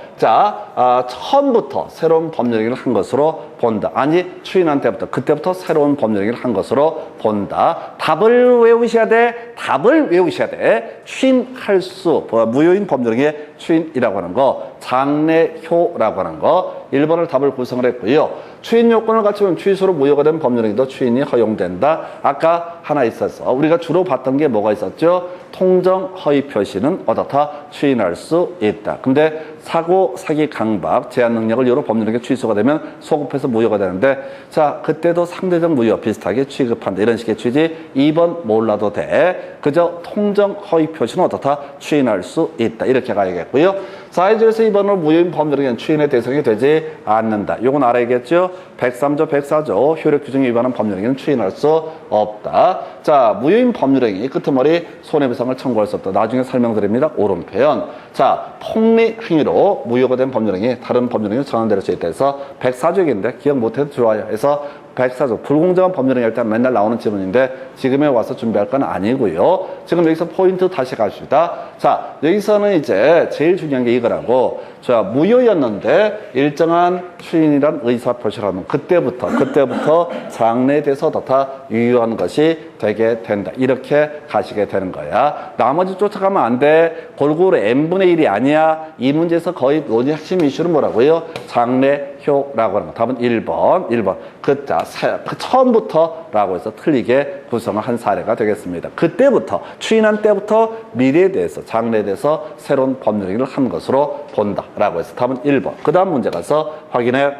처음부터 새로운 법률행위를 한 것으로 본다. 아니, 추인한 때부터, 그때부터 새로운 법률행위를 한 것으로 본다. 답을 외우셔야 돼. 답을 외우셔야 돼. 추인할 수, 무효인 법률행위 추인이라고 하는 거, 장래효라고 하는 거, 1번을 답을 구성을 했고요. 추인 요건을 갖추면 취소로 무효가 된 법률행위도 추인이 허용된다. 아까 하나 있었어. 우리가 주로 봤던 게 뭐가 있었죠? 통정 허위 표시는 어떻다? 추인할 수 있다. 근데 사고, 사기, 강박, 제한 능력을 여러 법률행위 취소가 되면 소급해서 무효가 되는데 자 그때도 상대적 무효 비슷하게 취급한다. 이런 식의 취지. 2번 몰라도 돼. 그저 통정 허위 표시는 어떻다? 추인할 수 있다. 이렇게 가야겠고요. 사이즈에서 2번으로 무효인 법률행위는 추인의 대상이 되지 않는다. 요건 알아야겠죠? 103조, 104조 효력 규정에 위반한 법률행위는 추인할 수 없다. 자, 무효인 법률행위 끄트머리 손해배상을 청구할 수 없다. 나중에 설명드립니다. 오른편. 자, 폭리 행위로 무효가 된 법률행위 다른 법률행위로 전환될 수 있다 해서 104조인데 기억 못해도 좋아요. 해서 104조 불공정한 법률행위 할 때 맨날 나오는 지문인데 지금에 와서 준비할 건 아니고요. 지금 여기서 포인트 다시 갑시다. 자, 여기서는 이제 제일 중요한 게 이거라고. 자, 무효였는데 일정한 추인이란 의사표시를 하면 그때부터 장래에 대해서 다 유효한 것이 되게 된다. 이렇게 가시게 되는 거야. 나머지 쫓아가면 안 돼. 골고루 n분의 1이 아니야. 이 문제에서 거의 논의 핵심 이슈는 뭐라고요? 장래효라고 하는 거. 답은 1번. 그 처음부터 라고 해서 틀리게 구성을 한 사례가 되겠습니다. 그때부터, 추인한 때부터 미래에 대해서, 장래에 대해서 새로운 법률행위를 한 것으로 본다. 라고 해서 답은 1번. 그 다음 문제 가서 확인해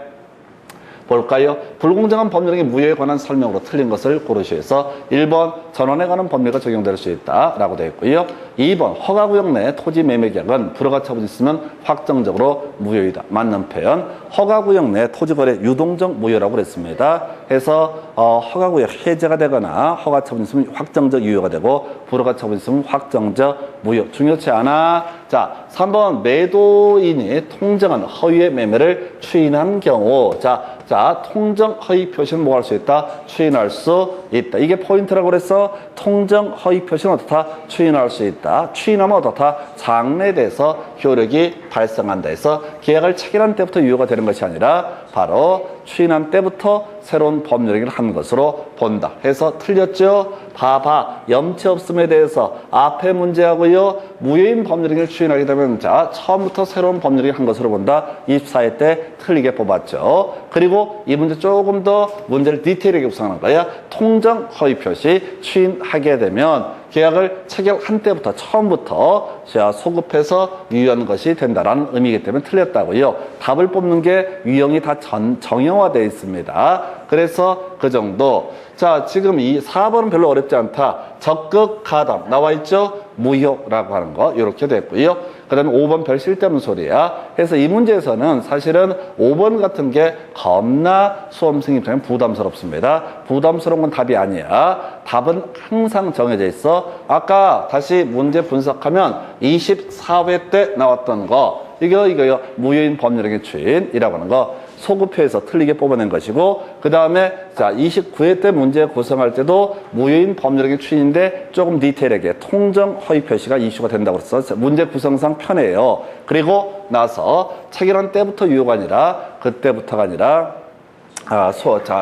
볼까요? 불공정한 법률행위 무효에 관한 설명으로 틀린 것을 고르시해서 1번 전원에 관한 법률가 적용될 수 있다 라고 되어 있고요. 2번 허가구역 내 토지 매매 계약은 불허가 처분이 있으면 확정적으로 무효이다. 맞는 표현. 허가구역 내 토지거래 유동적 무효라고 그랬습니다. 해서 허가구역 해제가 되거나 허가 처분이 있으면 확정적 유효가 되고 불허가 처분이 있으면 확정적 무효. 중요치 않아. 자, 3번 매도인이 통정한 허위의 매매를 추인한 경우 자, 통정 허위 표시는 뭐 할 수 있다? 추인할 수 있다. 이게 포인트라고 그래서 통정 허위 표시는 어떻다? 추인할 수 있다. 추인하면 어떻다? 장래에 대해서 효력이 발생한다 해서 계약을 체결한 때부터 유효가 되는 것이 아니라 바로 추인한 때부터 새로운 법률행위를 한 것으로 본다. 해서 틀렸죠? 봐봐. 염치 없음에 대해서 앞에 문제하고요. 무효인 법률행위를 추인하게 되면 자, 처음부터 새로운 법률행위를 한 것으로 본다. 24회 때 틀리게 뽑았죠. 그리고 이 문제 조금 더 문제를 디테일하게 구성하는 거야. 통정 허위 표시 추인하게 되면 계약을 체결한 때부터 처음부터 소급해서 유효한 것이 된다라는 의미이기 때문에 틀렸다고요. 답을 뽑는 게 유형이 다 정형화되어 있습니다. 그래서 그 정도. 자, 지금 이 4번은 별로 어렵지 않다. 적극 가담 나와 있죠? 무효라고 하는 거 이렇게 됐고요. 그 다음에 5번 별 쓸데없는 소리야. 그래서 이 문제에서는 사실은 5번 같은 게 겁나 수험생 입장에 부담스럽습니다. 부담스러운 건 답이 아니야. 답은 항상 정해져 있어. 아까 다시 문제 분석하면 24회 때 나왔던 거 이거요. 무효인 법률행위 추인이라고 하는 거 소급표에서 틀리게 뽑아낸 것이고 그 다음에 자 29회 때 문제 구성할 때도 무효인 법률행위 추인인데 조금 디테일하게 통정 허위 표시가 이슈가 된다고 해서 문제 구성상 편해요. 그리고 나서 체결한 때부터 유효가 아니라 그때부터가 아니라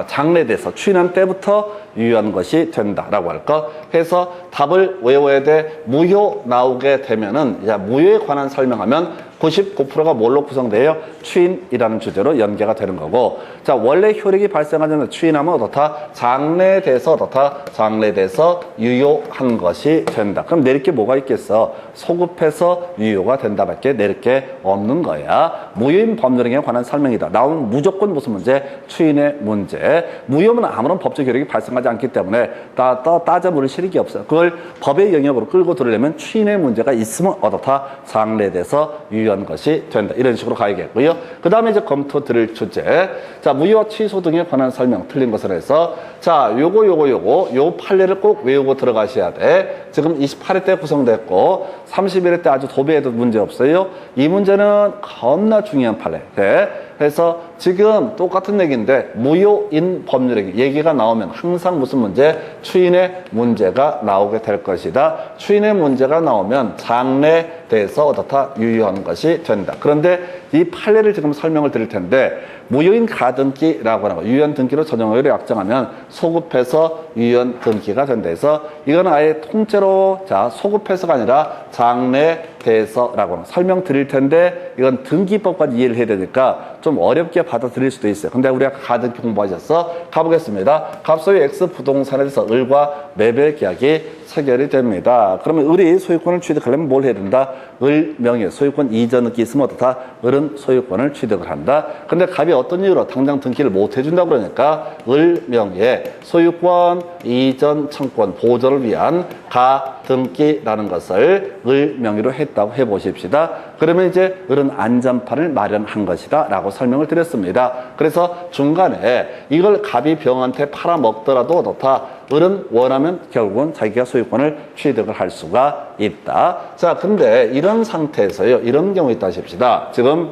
장래돼서 추인한 때부터 유효한 것이 된다라고 할까? 해서 답을 외워야 돼. 무효 나오게 되면은 무효에 관한 설명하면 99%가 뭘로 구성돼요? 추인이라는 주제로 연계가 되는 거고. 자, 원래 효력이 발생하는 추인하면 어떻다? 장래돼서 어떻다? 장래돼서 유효한 것이 된다. 그럼 내릴 게 뭐가 있겠어? 소급해서 유효가 된다밖에 내릴 게 없는 거야. 무효인 법률행위에 관한 설명이다. 나오면 무조건 무슨 문제? 추인의 문제. 무효면 아무런 법적 효력이 발생하지 않기 때문에 따져 물을 실익이 없어. 그걸 법의 영역으로 끌고 들으려면 추인의 문제가 있으면 어떻다? 장래돼서 유효한 것이 된다. 이런 식으로 가야겠고요. 그 다음에 이제 검토 드릴 주제. 자, 무효와 취소 등에 관한 설명 틀린 것을 해서 자, 요 판례를 꼭 외우고 들어가셔야 돼. 지금 28회 때 구성됐고 31회 때 아주 도배해도 문제 없어요. 이 문제는 겁나 중요한 판례. 네. 그래서 지금 똑같은 얘기인데 무효인 법률행위 얘기가 나오면 항상 무슨 문제? 추인의 문제가 나오게 될 것이다. 추인의 문제가 나오면 장래돼서 어떻다? 유효한 것이 된다. 그런데 이 판례를 지금 설명을 드릴 텐데 무효인 가등기라고 하는 거 유효한 등기로 전형의를 약정하면 소급해서 유효한 등기가 된다 해서 이거는 아예 통째로 소급해서가 아니라 장래돼서라고 하는 설명 드릴 텐데 이건 등기법까지 이해를 해야 되니까 좀 어렵게 받아들일 수도 있어요. 근데 우리가 가등기 공부하셔서 가보겠습니다. 갑소유 X 부동산에 대해서 을과 매매 계약이 체결이 됩니다. 그러면 을이 소유권을 취득하려면 뭘 해야 된다? 을 명의 소유권 이전 등기 있으면 어떻다? 을은 소유권을 취득을 한다. 근데 갑이 어떤 이유로 당장 등기를 못 해준다 그러니까 을 명의 소유권 이전 청권 보존을 위한 가등기라는 것을 을 명의로 했다고 해보십시다. 그러면 이제 을은 안전판을 마련한 것이다 라고 설명을 드렸습니다. 그래서 중간에 이걸 갑이 병한테 팔아먹더라도 어떻다? 을은 원하면 결국은 자기가 소유권을 취득을 할 수가 있다. 자, 근데 이런 상태에서요, 이런 경우 있다 하십시다. 지금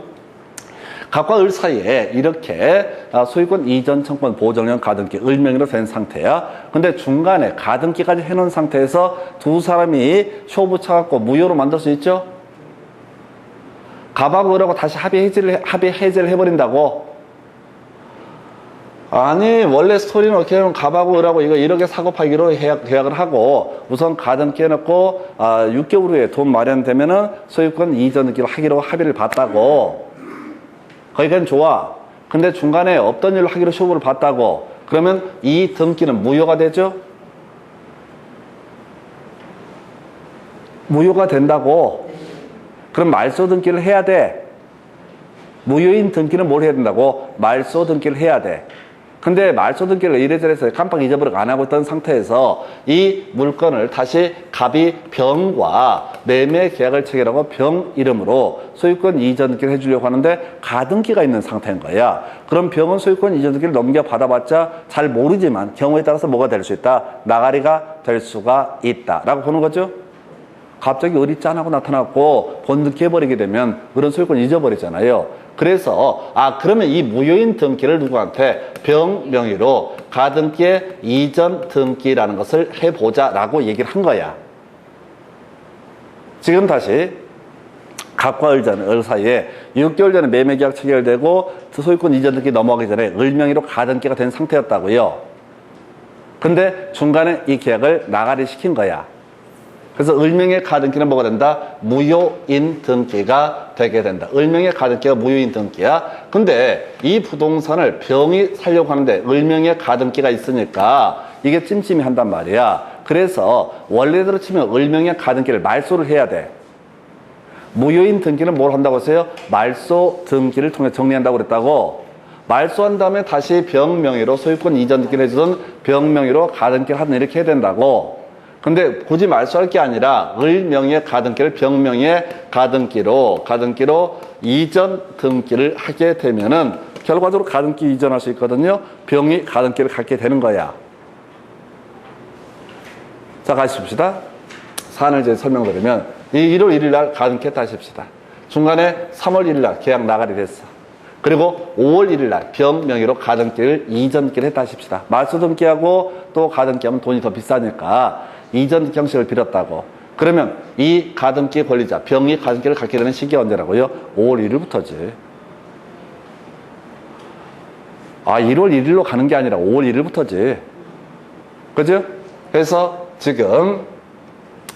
갑과 을 사이에 이렇게 소유권 이전 청권 보존형 가등기 을명의로 된 상태야. 근데 중간에 가등기까지 해놓은 상태에서 두 사람이 쇼 붙여갖고 무효로 만들 수 있죠? 갑하고 을하고 다시 합의 해제를 해버린다고? 아니, 원래 스토리는 어떻게 하면 갑하고 을하고 이거 1억에 사고 팔기로 계약을 하고 우선 가등기 해놓고 6개월 후에 돈 마련되면은 소유권 이전 등기로 하기로 합의를 봤다고. 거기까지는 좋아. 근데 중간에 없던 일로 하기로 쇼부를 봤다고. 그러면 이 등기는 무효가 되죠? 무효가 된다고. 그럼 말소 등기를 해야 돼. 무효인 등기는 뭘 해야 된다고? 말소 등기를 해야 돼. 근데 말소 등기를 이래저래서 깜빡 잊어버리고 안 하고 있던 상태에서 이 물건을 다시 갑이 병과 매매 계약을 체결하고 병 이름으로 소유권 이전 등기를 해주려고 하는데 가등기가 있는 상태인 거야. 그럼 병은 소유권 이전 등기를 넘겨받아봤자 잘 모르지만 경우에 따라서 뭐가 될 수 있다? 나가리가 될 수가 있다 라고 보는 거죠. 갑자기 을이 짠하고 나타났고 본등기 해버리게 되면 을은 소유권 잊어버리잖아요. 그래서 그러면 이 무효인 등기를 누구한테 병 명의로 가등기의 이전 등기라는 것을 해보자라고 얘기를 한 거야. 지금 다시 갑과 을 사이에 6개월 전에 매매계약 체결되고 소유권 이전 등기 넘어가기 전에 을 명의로 가등기가 된 상태였다고요. 근데 중간에 이 계약을 나가리 시킨 거야. 그래서 을명의 가등기는 뭐가 된다? 무효인 등기가 되게 된다. 을명의 가등기가 무효인 등기야. 근데 이 부동산을 병이 살려고 하는데 을명의 가등기가 있으니까 이게 찜찜이 한단 말이야. 그래서 원래대로 치면 을명의 가등기를 말소를 해야 돼. 무효인 등기는 뭘 한다고 했어요? 말소 등기를 통해 정리한다고 그랬다고. 말소한 다음에 다시 병 명의로 소유권 이전 등기를 해주던 병 명의로 가등기를 하든 이렇게 해야 된다고. 근데 굳이 말소할 게 아니라 을 명의의 가등기를 병 명의의 가등기로 이전 등기를 하게 되면은 결과적으로 가등기 이전할 수 있거든요. 병이 가등기를 갖게 되는 거야. 자, 가십시다. 사안을 이제 설명드리면 1월 1일 날 가등기 했다 하십시다. 중간에 3월 1일 날 계약 나가리 됐어. 그리고 5월 1일 날 병 명의로 가등기를 이전 등기를 했다 하십시다. 말소 등기하고 또 가등기하면 돈이 더 비싸니까 이전 형식을 빌었다고. 그러면 이 가등기 권리자 병이 가등기를 갖게 되는 시기가 언제라고요? 5월 1일부터지. 1월 1일로 가는 게 아니라 5월 1일부터지. 그죠? 그래서 지금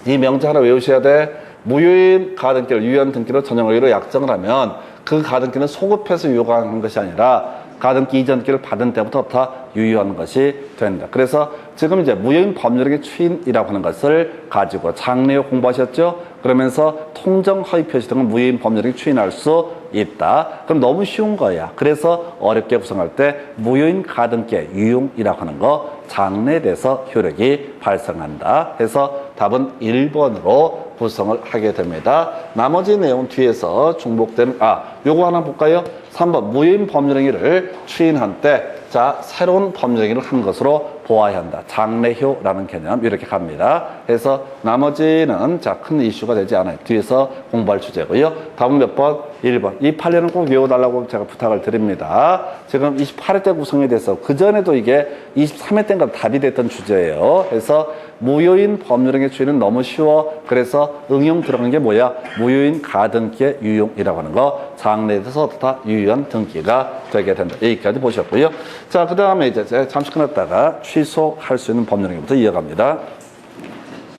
이 명제 하나 외우셔야 돼. 무효인 가등기를 유효한 등기로 전형의로 약정을 하면 그 가등기는 소급해서 유효한 것이 아니라 가등기 이전 등기를 받은 때부터 유효한 것이 된다. 그래서 지금 이제 무효인 법률행위 추인이라고 하는 것을 가지고 장래에 공부하셨죠? 그러면서 통정 허위 표시 등은 무효인 법률행위 추인할 수 있다. 그럼 너무 쉬운 거야. 그래서 어렵게 구성할 때 무효인 가등기의 유용이라고 하는 거 장래에 대해서 효력이 발생한다. 해서 답은 1번으로 구성을 하게 됩니다. 나머지 내용 뒤에서 중복되는, 요거 하나 볼까요? 3번, 무효인 법률행위를 추인한 때, 자, 새로운 법률행위를 한 것으로 보아야 한다. 장래효라는 개념, 이렇게 갑니다. 그래서 나머지는, 자, 큰 이슈가 되지 않아요. 뒤에서 공부할 주제고요. 답은 몇 번? 1번. 이 판례는 꼭 외워달라고 제가 부탁을 드립니다. 지금 28회 때 구성이 돼서, 그전에도 이게 23회 때인가 답이 됐던 주제예요. 그래서 무효인 법률행위 추인은 너무 쉬워. 그래서 응용 들어간 게 뭐야? 무효인 가등기의 유용이라고 하는 거. 장래에 대해서 다 유효한 등기가 되게 된다. 여기까지 보셨고요. 자, 그 다음에 이제 잠시 끊었다가 취소할 수 있는 법률행위부터 이어갑니다.